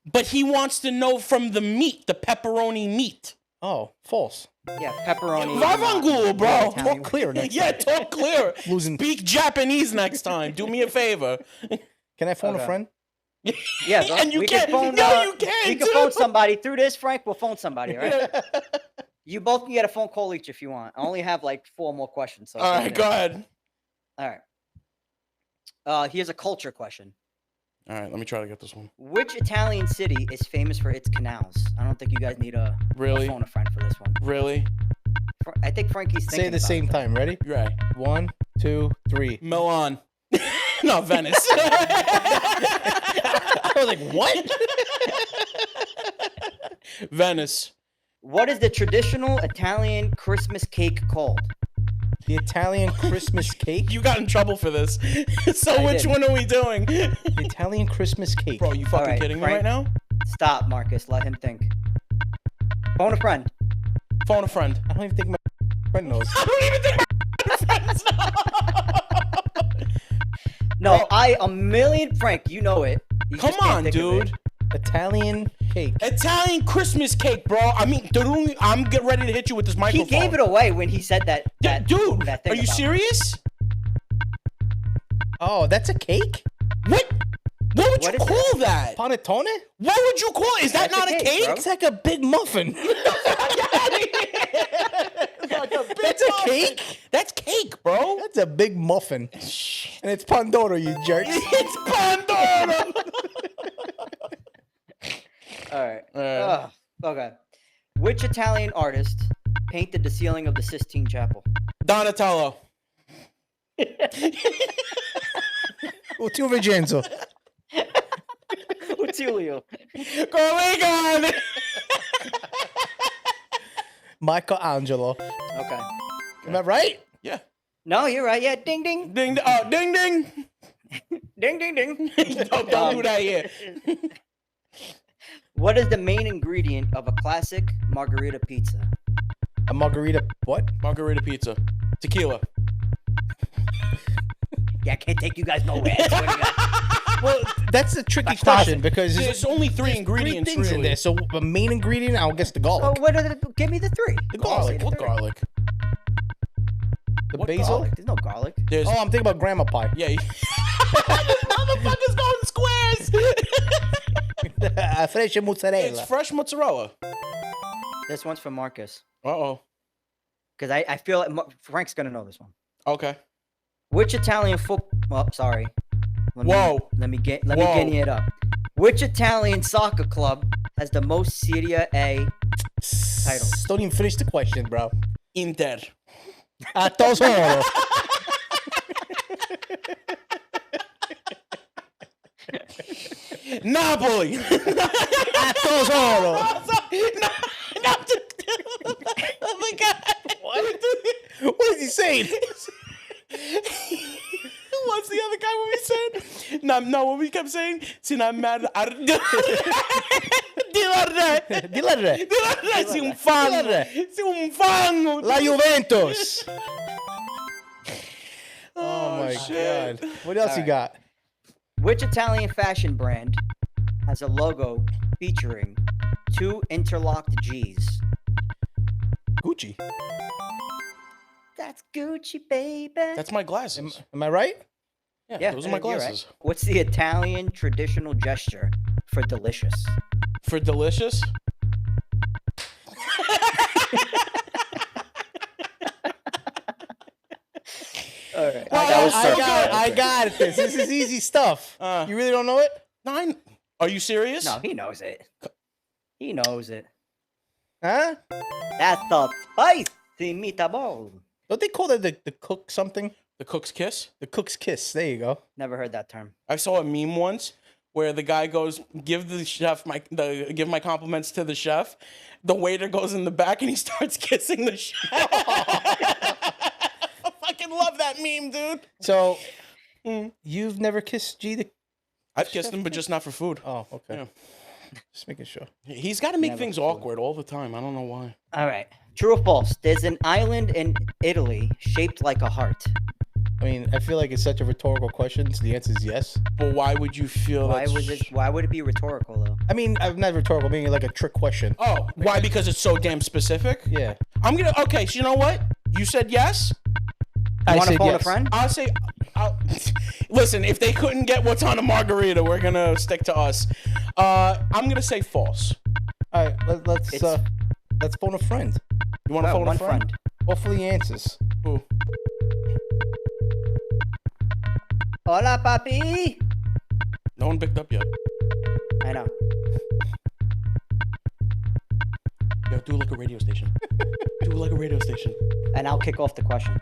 But he wants to know from the meat, the pepperoni meat. Oh, false. Yeah, pepperoni. Vavangul, bro. Italian Talk clear next Yeah, time. talk clear. Losing. Speak Japanese next time. Do me a favor. Can I phone Okay. a friend? Yeah, bro. And you we can't. Can phone, No, you can't. We can too. phone somebody through this, Frank. We'll phone somebody, all right? You both can get a phone call each if you want. I only have like 4 more questions. So All right, go ahead. All right. Here's a culture question. All right, let me try to get this one. Which Italian city is famous for its canals? I don't think you guys need a Really? phone a friend for this one. Really? I think Frankie's thinking Say it at the about same it. time. Ready? Right. 1, 2, 3. Milan. No, Venice. I was like, what? Venice. What is the traditional Italian Christmas cake called? The Italian Christmas cake? You got in trouble for this. So I which did. one are we doing? The Italian Christmas cake. Bro, you fucking right, kidding me Frank. right now? Stop, Marcus. Let him think. Phone a friend. Phone a friend. I don't even think my friend knows. I don't even think my friends know. No, Bro. a million Frank. You know it. You Come just can't on, think of it. dude. Italian cake. Italian Christmas cake, bro. I mean, I'm getting ready to hit you with this He microphone. gave it away when he said that. Dude, that thing are you about- serious? Oh, that's a cake? What? What would What you is call that? Panettone? What would you call it? Is that That's a not a cake, cake? bro. It's like a big muffin. That's a cake? That's cake, bro. That's a big muffin. And it's Pandora, you jerks. It's Pandora. All right. Ugh, okay. Which Italian artist painted the ceiling of the Sistine Chapel? Donatello. Tio Vincenzo. Utilio. Corrigan. Michelangelo. Okay. Am I right? Yeah. No, you're right. Yeah. Ding, ding. Ding, ding, ding. Ding, ding, ding. Don't do that here. What is the main ingredient of a classic margarita pizza? A margarita, what? Margarita pizza. Tequila. Yeah, I can't take you guys nowhere. I swear to God. Well, that's a tricky That's awesome. question because There's only three ingredients, things really. in there. So the main ingredient, I'll guess the So garlic. what are give me the 3. The garlic. What garlic? The What basil? Garlic. There's no garlic. There's Oh, I'm thinking about grandma pie. yeah. This motherfucker's going squares. Fresh It's mozzarella. fresh mozzarella. This one's for Marcus. Uh-oh. Because I feel like Frank's gonna know this one. Okay. Which Italian football? Well, sorry. Whoa. Let me Whoa. guinea it up. Which Italian soccer club has the most Serie A titles? Don't even finish the question, bro. Inter. A tesoro. Napoli. A tesoro. No, oh my god. What is he saying? What's the other guy what we said? No, what we kept saying? Si non mad. Dilla re. Sei un fan. Sei un fan. La Juventus. Oh my shit. god. What else you got? Which Italian fashion brand has a logo featuring 2 interlocked G's? Gucci. That's Gucci, baby. That's my glasses. Am I right? Yeah, those are my you're right. glasses. What's the Italian traditional gesture for delicious? For delicious? All right. I got it. This is easy stuff. You really don't know it? Nine. Are you serious? No, he knows it. He knows it. Huh? That's the spicy meatball. Don't they call that the cook something? The cook's kiss? The cook's kiss. There you go. Never heard that term. I saw a meme once where the guy goes, give my compliments to the chef. The waiter goes in the back and he starts kissing the chef. I fucking love that meme, dude. So, you've never kissed G? I've kissed him, but just not for food. Oh, okay. Yeah. Just making sure. He's got to make Never things for food. awkward all the time. I don't know why. All right. True or false? There's an island in Italy shaped like a heart. I mean, I feel like it's such a rhetorical question, so the answer is yes. But why would you feel Why that's... Why would it be rhetorical though? I mean, I'm not rhetorical, meaning like a trick question. Oh, why? Because it's so damn specific? Yeah. I'm going to... Okay, so you know what? You said yes? You want to said phone yes. a friend? I'll say... Listen, if they couldn't get what's on a margarita, we're going to stick to us. I'm going to say false. All right, let's phone a friend. You want to No, phone one a friend? Hopefully he answers. Who? Hola, papi. No one picked up yet. I know. Yo, do like a radio station. Do like a radio station. And I'll kick off the question.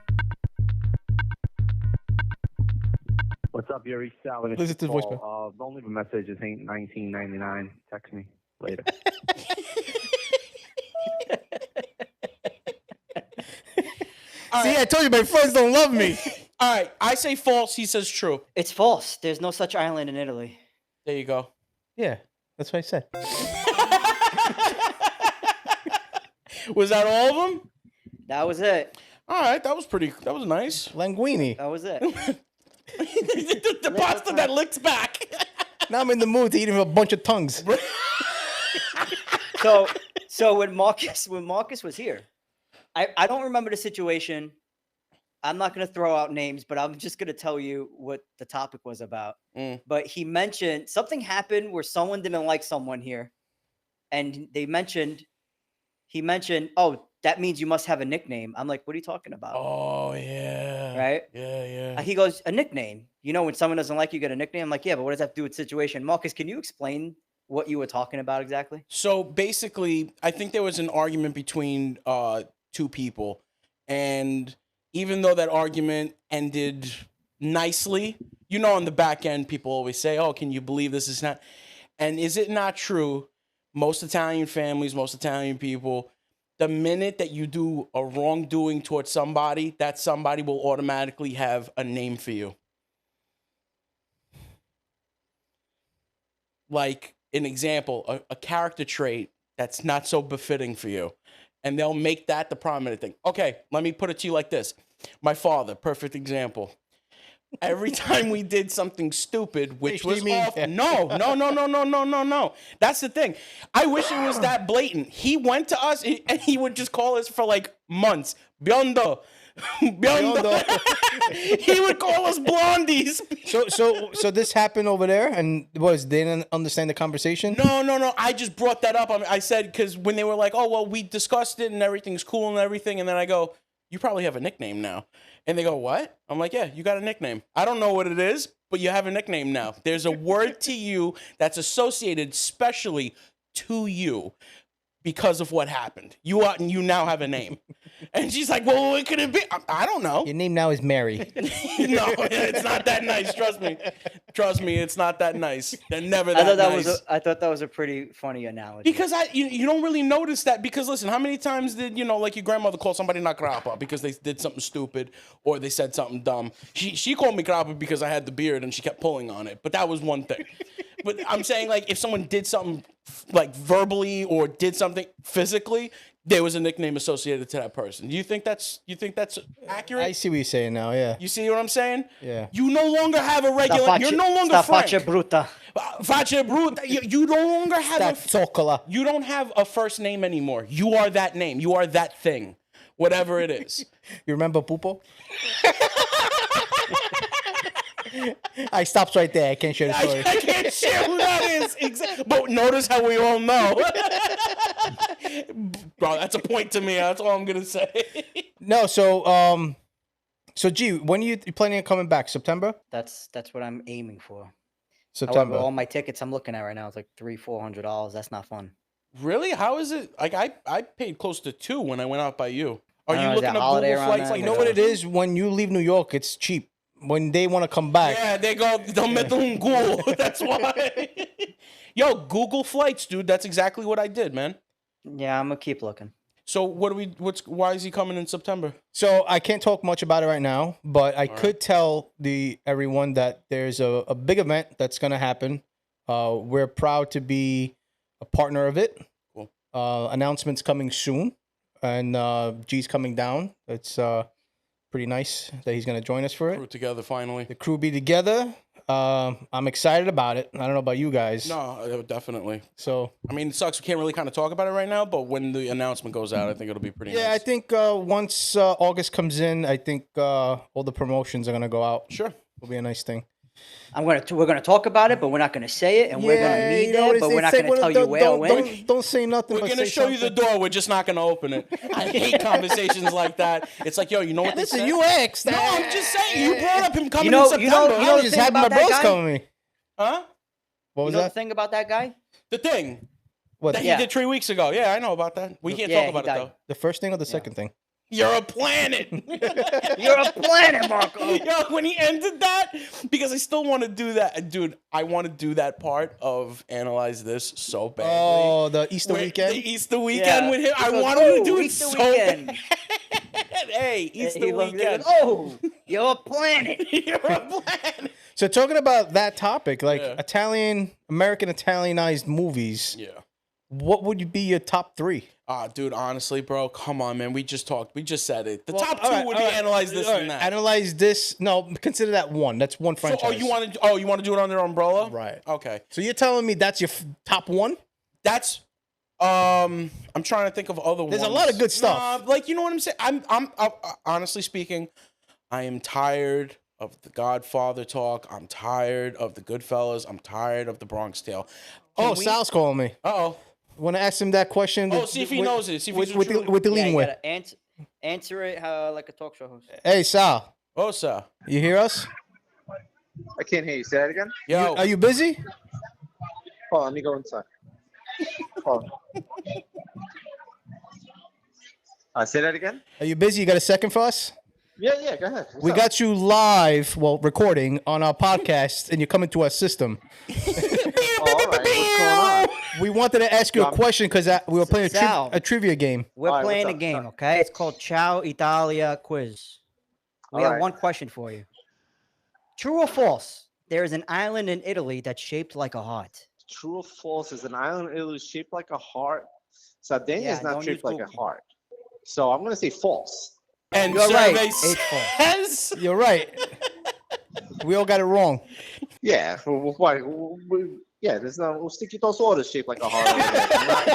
What's up, you're East Salvador. Listen to the voicemail. Don't leave a message. It ain't 1999. Text me later. See, I told you my friends don't love me. All right, I say false. He says true. It's false. There's no such island in Italy. There you go. Yeah, that's what I said. Was that all of them? That was it. All right, that was pretty. That was nice. Linguini. That was it. The pasta that licks back. Now I'm in the mood to eat him a bunch of tongues. So when Marcus was here, I don't remember the situation. I'm not going to throw out names, but I'm just going to tell you what the topic was about. But he mentioned something happened where someone didn't like someone here. And he mentioned, oh, that means you must have a nickname. I'm like, what are you talking about? Oh, yeah. Right? Yeah. He goes, a nickname. You know, when someone doesn't like you, get a nickname. I'm like, yeah, but what does that have to do with situation? Marcus, can you explain what you were talking about exactly? So basically, I think there was an argument between two people. And even though that argument ended nicely, you know, on the back end, people always say, oh, can you believe this is not? And is it not true? Most Italian families, most Italian people, the minute that you do a wrongdoing towards somebody, that somebody will automatically have a name for you. Like an example, a character trait that's not so befitting for you. And they'll make that the prominent thing. Okay, let me put it to you like this. My father, perfect example. Every time we did something stupid, which was off. No. That's the thing. I wish it was that blatant. He went to us and he would just call us for like months. Biondo, Biondo. He would call us blondies. So this happened over there, and they didn't understand the conversation? No. I just brought that up. I said, because when they were like, oh, well, we discussed it and everything's cool and everything. And then I go, you probably have a nickname now. And they go, what? I'm like, yeah, you got a nickname. I don't know what it is, but you have a nickname now. There's a word to you that's associated specially to you because of what happened. You now have a name. And she's like, well, what could it be? I don't know. Your name now is Mary. No, it's not that nice. Trust me, it's not that nice. They're never that nice. I thought that was a pretty funny analogy. Because you don't really notice that. Because listen, how many times did like your grandmother call somebody not grappa because they did something stupid or they said something dumb? She called me grappa because I had the beard and she kept pulling on it. But that was one thing. But I'm saying, like, if someone did something like verbally or did something physically, there was a nickname associated to that person. You think that's accurate? I see what you're saying now. Yeah. You see what I'm saying? Yeah. You no longer have a regular. You're no longer Frank. Faccia bruta. Faccia bruta. You no longer have Zoccola. You don't have a first name anymore. You are that name. You are that thing, whatever it is. You remember Pupo? I stopped right there. I can't share the story. I can't share who that is. Exactly. But notice how we all know. Bro, that's a point to me. That's all I'm gonna say. No, so G, when you planning on coming back? September? That's what I'm aiming for. September. However, all my tickets I'm looking at right now is like $300-$400. That's not fun. Really? How is it? Like I paid close to $2 when I went out by you. Are I you don't know, is looking that up holiday Google around flights? that? Like You know what it is? When you leave New York, it's cheap. When they want to come back. Yeah, they go, don't met un Google. That's why. Yo, Google flights, dude. That's exactly what I did, man. Yeah, I'm gonna keep looking. So why is he coming in September? So I can't talk much about it right now, but I could tell everyone that there's a big event that's gonna happen. We're proud to be a partner of it. Cool. Announcements coming soon, and G's coming down. It's pretty nice that he's gonna join us for it. Crew together finally. The crew be together. I'm excited about it. I don't know about you guys. No, definitely. So I mean, it sucks. We can't really kind of talk about it right now, but when the announcement goes out, I think it'll be pretty nice. yeah, I think once August comes in, I think all the promotions are gonna go out. Sure. It'll be a nice thing. We're gonna talk about it, but we're not gonna say it, and we're gonna meet it, but we're not gonna tell you where or when. Don't say nothing. We're gonna show you the door. We're just not gonna open it. I hate conversations like that. It's like, yo, you know what they Listen, say? you asked. No, I'm just saying. You brought up him coming You know- in you know- September. you know I the just thing had my about that bros guy? coming me. Huh? What You was know the that? thing about that guy? The thing What? that Yeah. he did 3 weeks ago. Yeah, I know about that. We can't Yeah, talk about he it died. though. The first thing or the second thing? You're a planet. You're a planet, Marco. Yo, when he ended that, because I still want to do that, dude. I want to do that part of analyze this so badly. Oh, the Easter Where- weekend. The Easter weekend Yeah. with him. I He goes, wanted to "Oh, do it Easter so weekend." bad. Hey, Easter He loves it. weekend. Oh, you're a planet. You're a planet. So talking about that topic, like Yeah. American Italianized movies, Yeah. what would be your top 3? Dude, honestly, bro, come on, man. We just talked. We just said it. The Well, top all 2 right, would all be right, analyze this all right, and that. Analyze this. No, consider that one. That's one So, franchise. you want to do it under umbrella? Right. Okay. So you're telling me that's your top 1? That's I'm trying to think of other ones. There's a lot of good stuff. Like, you know what I'm saying? I'm honestly speaking, I am tired of the Godfather talk. I'm tired of the Goodfellas. I'm tired of the Bronx Tale. Sal's calling me. Uh-oh. Want to ask him that question? Oh, see if he knows it. See if he's with true. the Yeah, lean you way. gotta answer it like a talk show host. Hey, Sal, Oh, sir. you hear us? I can't hear you. Say that again. Yo. Are you busy? Hold on, let me go inside. Hold on. Say that again. Are you busy? You got a second for us? Yeah, go ahead. What's We up? got you live, recording on our podcast, and you're coming to our system. Oh, all right. What's going on? We wanted to ask you a question because we were playing Sal. a trivia game. We're All right, playing a what's up? game, okay? It's called Ciao Italia Quiz. We All have right. one question for you. True or false? There is an island in Italy that's shaped like a heart. True or false? Is an island in Italy shaped like a heart? Sardinia Yeah, is not don't shaped use like a Google. heart. So I'm gonna say false. And You're right. survey It's false. says... You're right. We all got it wrong. Yeah. Why? Yeah. There's no Sticky Toast Order shaped like a heart. over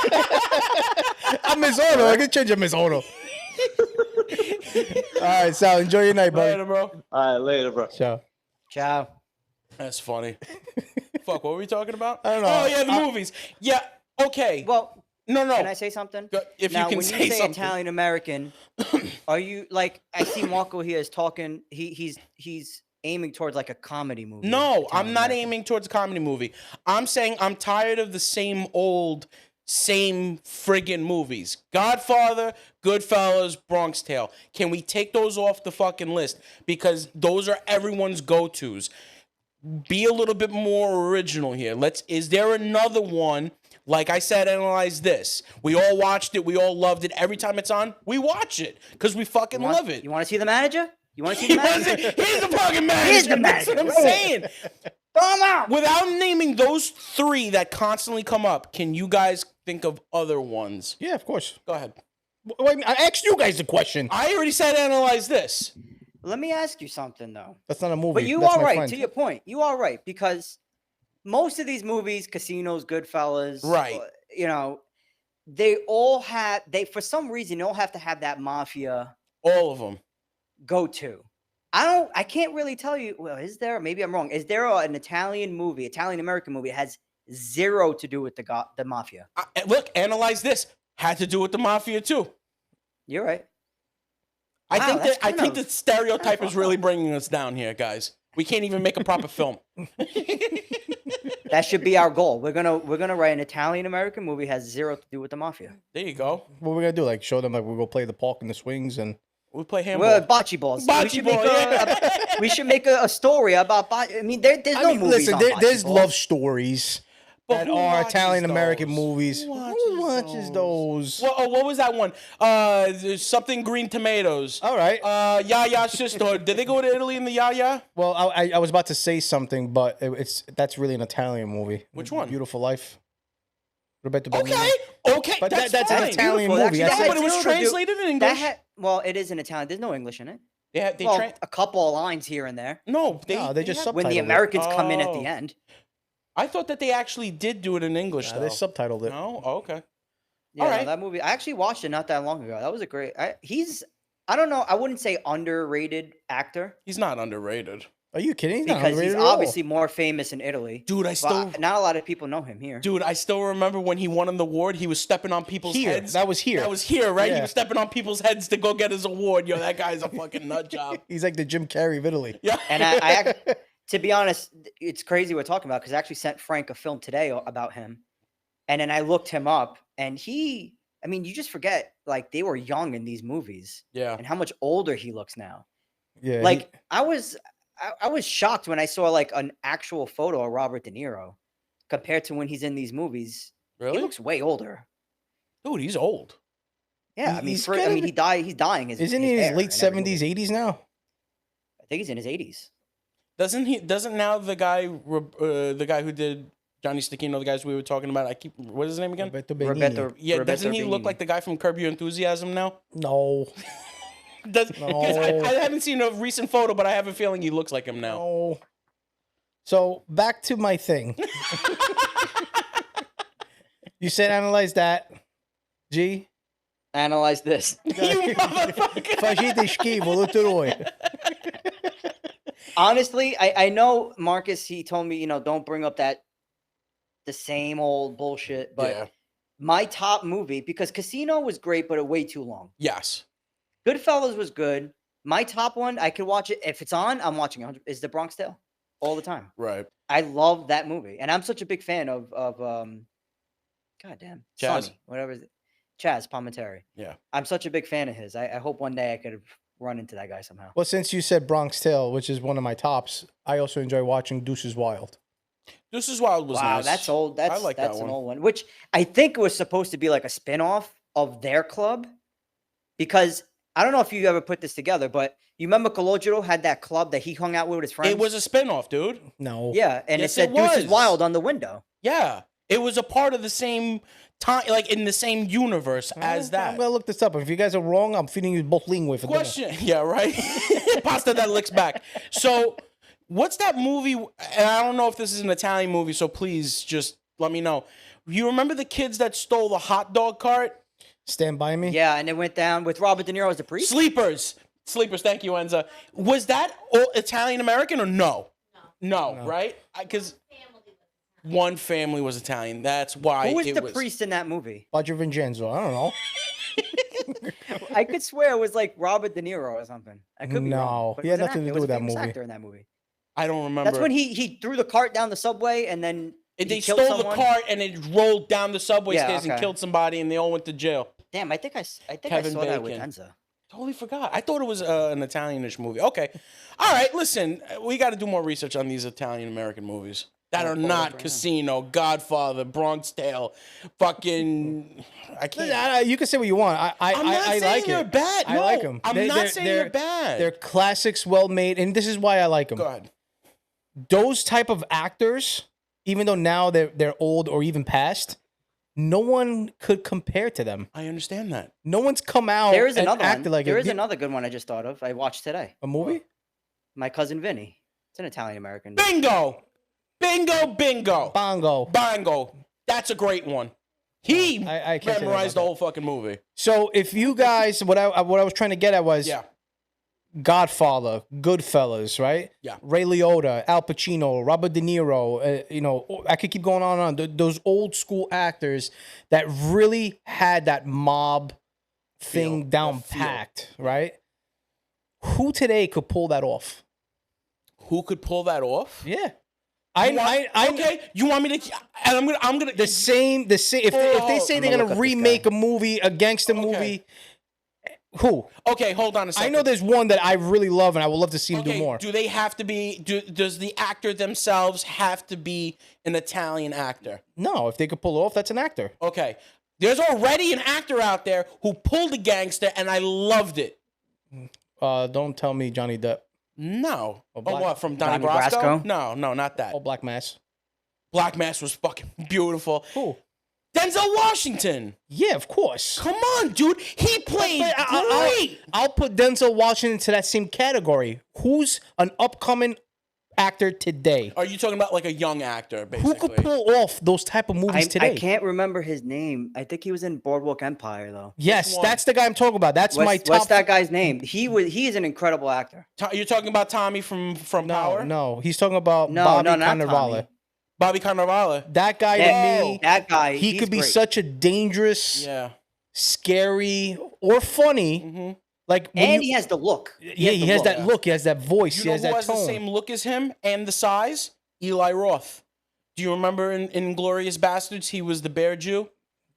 there. I'm Miss Odo. I can change it, Miss Odo. right, Sal, enjoy your night, buddy. Later, bro. All right, later, bro. Ciao. Ciao. That's funny. Fuck, what were we talking about? I don't know. Oh, yeah, the movies. Yeah, okay. Well, no. can I say something? If Now, you can when say you say something. Italian American, are you like? I see Marco here is talking. He's aiming towards like a comedy movie. No, I'm not Italian-American. aiming towards a comedy movie. I'm saying I'm tired of the same friggin' movies. Godfather, Goodfellas, Bronx Tale. Can we take those off the fucking list? Because those are everyone's go-tos. Be a little bit more original here. Is there another one? Like I said, analyze this. We all watched it. We all loved it. Every time it's on, we watch it because we fucking love it. You want to see the manager? You want to see the manager? Here's the fucking manager. Here's the That's what I'm manager. saying. Throw him out. Without naming those three that constantly come up, can you guys think of other ones? Yeah, of course. Go ahead. Wait, I asked you guys the question. I already said analyze this. Let me ask you something though. That's not a movie. But you That's are my right. friend. To your point, you are right because most of these movies, Casinos, Goodfellas, Right. You know, they all have. For some reason, they all have to have that mafia All of them. go-to. I can't really tell you. Well, is there? Maybe I'm wrong. Is there an Italian American movie that has zero to do with the mafia? Look, analyze this. Had to do with the mafia too. You're right. I Wow, think that's that I kind think of- the stereotype that's is really bringing us down here, guys. We can't even make a proper film. That should be our goal. We're gonna write an Italian American movie has zero to do with the mafia. There you go. What we gonna do? Like show them like we go play the park in the swings and We play handball. Well, bocce balls. Bocce ball, yeah. We should make a story about bocce. I mean, there's no movies listen, on there's bocce balls. love stories But that who are watches Italian American those? movies. Who Who watches those? What was that one? There's something green tomatoes. All right. Yaya sister. Did they go to Italy in the Yaya? Well, I was about to say something, but that's really an Italian movie. Which one? Beautiful Life. Roberto Benigni. Okay, But that's that's fine. an Italian Beautiful. movie. Actually, That's No, but it was Zero to do- translated in That English. well, it is in Italian. There's no English in it. They Well, tra- a couple of lines here and there. No, No, they just have- When the Subtitled it. Americans come in at the Oh. end. I thought that they actually did do it in English. They though. subtitled it. No, oh, okay. Yeah, All no, right. that movie. I actually watched it not that long ago. That was a great. I don't know. I wouldn't say underrated actor He's not underrated, Are you kidding? He's not because he's underrated at all. obviously more famous in Italy. dude. But not a lot of people know him here. Dude, I still remember when he won an award. He was stepping on people's Here, heads. that was here. That was here, right? He Yeah. was stepping on people's heads to go get his award. Yo, that guy's a fucking nut job. He's like the Jim Carrey of Italy. Yeah. And to be honest, it's crazy we're talking about because I actually sent Frank a film today about him, and then I looked him up, and I mean, you just forget like they were young in these movies, Yeah. and how much older he looks now. Yeah. Like I was shocked when I saw like an actual photo of Robert De Niro compared to when he's in these movies. Really? He looks way older. Dude, he's old. Yeah, I mean, He's I gotta mean, be- he's dying. isn't he in his hair late in every seventies, movie. 80s now? I think he's in his 80s. Doesn't now the guy who did Johnny Stecchino, the guys we were talking about, what is his name again? Roberto Benigni. Roberto, Yeah, Roberto doesn't he look Benigni. like the guy from Curb Your Enthusiasm now? No. Because No. I haven't seen a recent photo, but I have a feeling he looks like him now. No. So back to my thing. You said analyze that. G. Analyze this. You motherfucker. Fagite schifo, tutto lui. Honestly, I know Marcus. He told me, don't bring up the same old bullshit. But Yeah. my top movie, because Casino was great, but it way too long. Yes. Goodfellas was good. My top one, I could watch it if it's on. I'm watching it. Is the Bronx Tale all the time. Right. I love that movie, and I'm such a big fan of goddamn Chaz? Sonny, whatever is it? Chaz Palminteri. Yeah. I'm such a big fan of his. I hope one day I could run into that guy somehow. Well, since you said Bronx Tale, which is one of my tops, I also enjoy watching Deuces Wild. Deuces Wild was Wow, nice. that's old. That's like that an one. old one. Which I think was supposed to be like a spin-off of their club, because I don't know if you ever put this together, but you remember Calogero had that club that he hung out with his friends. It was a spinoff, dude. No. yeah, and Yes, it said it Deuces was. Wild on the window. Yeah. It was a part of the same time, like in the same universe as I'm that. gonna look this up. If you guys are wrong, I'm feeding you both linguine for dinner. Question. Yeah, right. Pasta that licks back. So, what's that movie? And I don't know if this is an Italian movie, so please just let me know. You remember the kids that stole the hot dog cart? Stand by me. Yeah, and it went down with Robert De Niro as the priest. Sleepers. Sleepers. Thank you, Enza. Was that all Italian American or no? No, right? Because one family was Italian. That's why Who was it the was. priest in that movie? Roger Vincenzo. I don't know. I could swear it was like Robert De Niro or something. I could be No, wrong. But he it had was an nothing to actor. It do was with a that famous movie. actor in that movie. I don't remember. That's when he threw the cart down the subway and then They he killed stole the someone. cart and it rolled down the subway Yeah, stairs and okay. killed somebody, and they all went to jail. Damn, I think I saw Kevin that with Bacon. Enza. Totally forgot. I thought it was an Italianish movie. Okay. All right, listen, we got to do more research on these Italian American movies that are pull it up not right now. Casino, Godfather, Bronx Tale, fucking. I can't. You can say what you want. I'm not I saying like they're it. bad. I No, like them. I'm not saying they're bad. They're classics, well made, and this is why I like them. Go ahead. Those type of actors, even though now they're old or even past, no one could compare to them. I understand that. No one's come out There is and another acted one. like There it. is another good one I just thought of. I watched today. A movie? My Cousin Vinny. It's an Italian American. Bingo. Bingo, bingo. Bongo. Bongo. That's a great one. He I can't say memorized the about whole fucking movie. So if you guys, what I was trying to get at was Yeah. Godfather, Goodfellas, right? Yeah. Ray Liotta, Al Pacino, Robert De Niro. I could keep going on and on. Those old school actors that really had that mob thing Feel, down the feel. packed, right? Who today could pull that off? Who could pull that off? Yeah. Okay, you want me to? And I'm gonna. The same. If they say I'm they're gonna look gonna up this remake guy. a movie, a gangster movie, who? Okay, hold on a I second. know there's one that I really love, and I would love to see him do more. Do they have to be? Does the actor themselves have to be an Italian actor? No, if they could pull it off, that's an actor. Okay, there's already an actor out there who pulled a gangster, and I loved it. Don't tell me Johnny Depp. No. Oh, Oh, Black- what, from Donnie Donnie Brasco? Brasco? No, not that. Oh, Black Mass. Black Mass was fucking beautiful. Who? Denzel Washington. Yeah, of course. Come on, dude. He played great. I'll put Denzel Washington into that same category. Who's an upcoming actor today? Are you talking about like a young actor, Who basically? could pull off those type of movies today? I can't remember his name. I think he was in Boardwalk Empire though. Yes, Which one? that's the guy I'm talking about. That's my top. What's that guy's name? He is an incredible actor. You're talking about Tommy from Power? No, he's talking about No, Bobby no, not Cannavale. Tommy. Bobby Cannavale. That guy to me, That guy. he he's could be great. such a dangerous, Yeah. scary, or funny. Mm-hmm. Like when And you- he has the look. he has that look. He has that voice. You he know has who that has tone. the same look as him and the size? Eli Roth. Do you remember in Glorious Bastards, he was the bear Jew?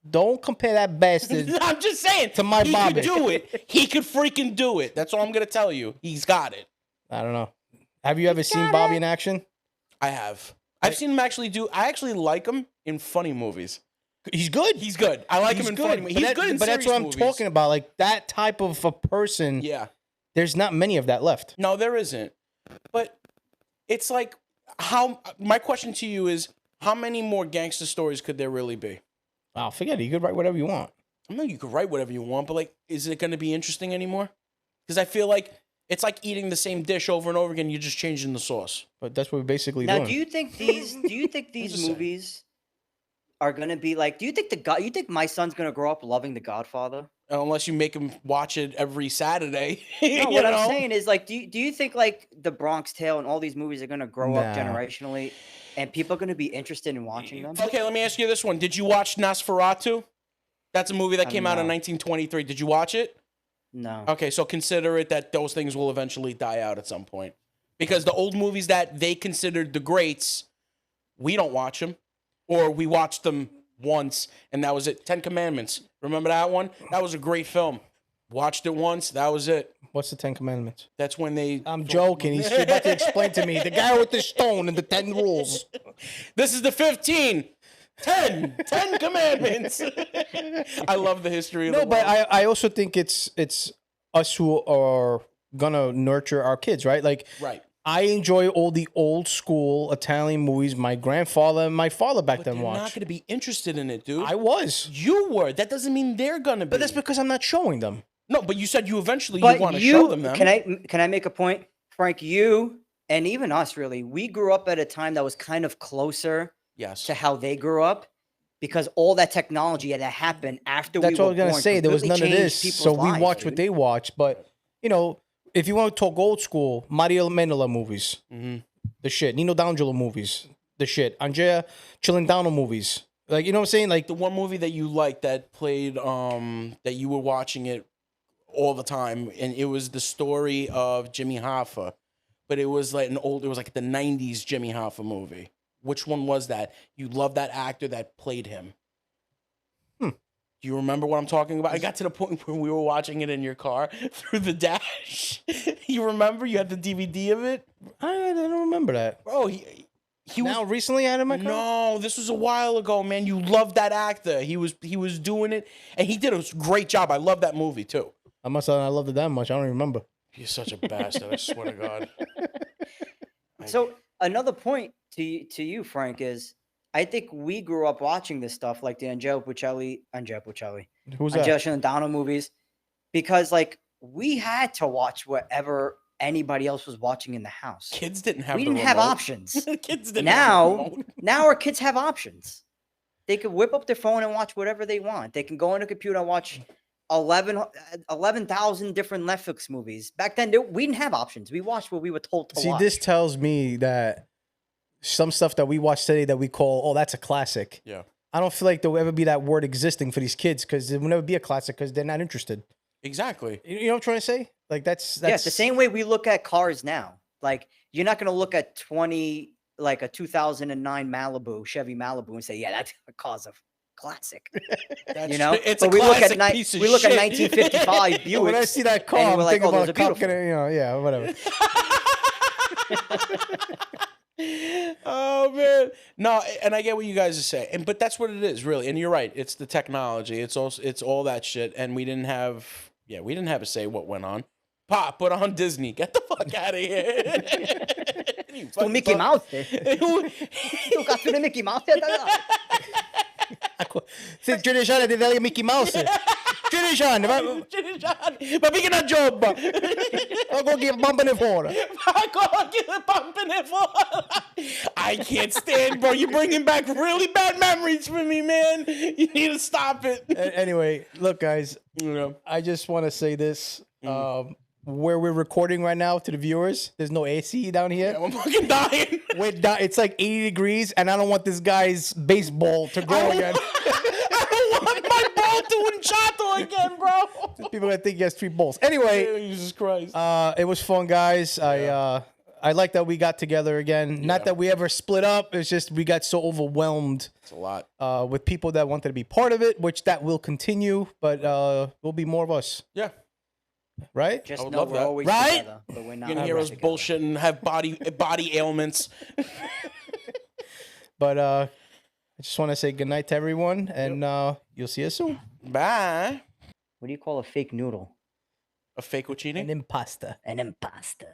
Don't compare that bastard. I'm just saying. To my he Bobby. could do it. He could freaking do it. That's all I'm going to tell you. He's got it. I don't know. Have you ever seen Bobby in action? I have. I've seen him actually do. I actually like him in funny movies. He's good. He's good. I like him in funny movies. He's good in But that's serious what I'm movies. talking about. Like that type of a person. Yeah. There's not many of that left. No, there isn't. But it's like how. My question to you is, how many more gangster stories could there really be? Oh, forget it. You could write whatever you want. I know you could write whatever you want, but like, is it going to be interesting anymore? Because I feel like it's like eating the same dish over and over again. You're just changing the sauce. But that's what we're basically Now, doing. do you think these? Do you think just these saying. movies are gonna be like? Do you think You think my son's gonna grow up loving The Godfather? Unless you make him watch it every Saturday. No, you what know? I'm saying is like, do you think like The Bronx Tale and all these movies are gonna grow up Nah. generationally, and people are gonna be interested in watching them? Okay, let me ask you this one. Did you watch Nosferatu? That's a movie that came out in No. 1923. Did you watch it? No. Okay, so consider it that those things will eventually die out at some point. Because the old movies that they considered the greats, we don't watch them. Or we watched them once, and that was it. 10 Commandments. Remember that one? That was a great film. Watched it once, that was it. What's the Ten Commandments? That's when they... I'm joking. He's about to explain to me the guy with the stone and the 10 rules. This is the 15. 10 commandments. I love the history of No, the but world. I also think it's us who are gonna nurture our kids, right? Like Right. I enjoy all the old school Italian movies my grandfather and my father back But then they're not watched. going to be interested in it, dude. I was. You were. That doesn't mean they're going to be. But that's because I'm not showing them. No, but you said you eventually But want to show them them. Can I make a point, Frank? You and even us, really, we grew up at a time that was kind of closer Yes. to how they grew up, because all that technology had to happen after That's we what I were was gonna born, say. There was none completely of changed this, people's so we lives, watched what dude. they watched. But you know, if you want to talk old school, Mario Mendola movies, the shit. Nino D'Angelo movies, the shit. Andrea Celentano movies. Like, you know what I'm saying? Like, The one movie that you liked that played, that you were watching it all the time, and it was the story of Jimmy Hoffa, but it was like it was like the '90s Jimmy Hoffa movie. Which one was that? You love that actor that played him. Do you remember what I'm talking about? I got to the point where we were watching it in your car through the dash. You remember? You had the DVD of it? I don't remember that. Bro, he Now, was... recently I had it in my car? No, this was a while ago, man. You loved that actor. He was doing it, and he did a great job. I love that movie, too. I must have I loved it that much. I don't even remember. You're such a bastard, I swear to God. So another point to you, Frank, is I think we grew up watching this stuff like the Angelo Puccelli, Who's that? Angelo Celentano movies, because like we had to watch whatever anybody else was watching in the house. Kids didn't have We the didn't have remote. options. Kids didn't have the Now, remote. now our kids have options. They can whip up their phone and watch whatever they want. They can go on a computer and watch 11,000 different Netflix movies. Back then, we didn't have options. We watched what we were told to See, watch. this tells me that some stuff that we watch today that we call, oh, that's a classic. Yeah, I don't feel like there'll ever be that word existing for these kids because it will never be a classic because they're not interested. exactly. You know what I'm trying to say? Like that's Yeah, it's the same way we look at cars now. Like you're not going to look at a 2009 Malibu, Chevy Malibu, and say, "Yeah, that's a car's a classic." That's You know, it's but a we look classic at piece of we look at shit. 1955 Buick. when I see that car, and I'm we're like, thinking "Oh, about those a are cop beautiful." getting, yeah, whatever. Oh man, no, and I get what you guys are saying, but that's what it is, really. And you're right. It's the technology. It's all that shit, and we didn't have a say what went on. Pop, put on Disney. Get the fuck out of here. You So fucking Mickey fuck- Mouse. Tu cazzo di Mickey Mouse. Se Giorgione di dare Mickey Mouse. Giorgione, Ma mica una job. I'll go get bumping it for her. I can't stand, bro. You're bringing back really bad memories for me, man. You need to stop it. Anyway, look, guys, You know. I just want to say this. Where we're recording right now to the viewers, there's no AC down here. I'm fucking dying. It's like 80 degrees, and I don't want this guy's baseball to grow again. I don't want my ball doing chato again, bro. People gonna think he has 3 balls. Anyway, Jesus Christ. it was fun, guys. I like that we got together again. Not that we ever split up. It's just we got so overwhelmed It's a lot. with people that wanted to be part of it, which that will continue. But will be more of us, Yeah. right? Just would know love we're that. always Right? together, but we're not. You're gonna hear us together. bullshit and have body ailments. But I just want to say good night to everyone, and you'll see us soon. Bye. What do you call a fake noodle? A fake An cheating? impasta. An impasta.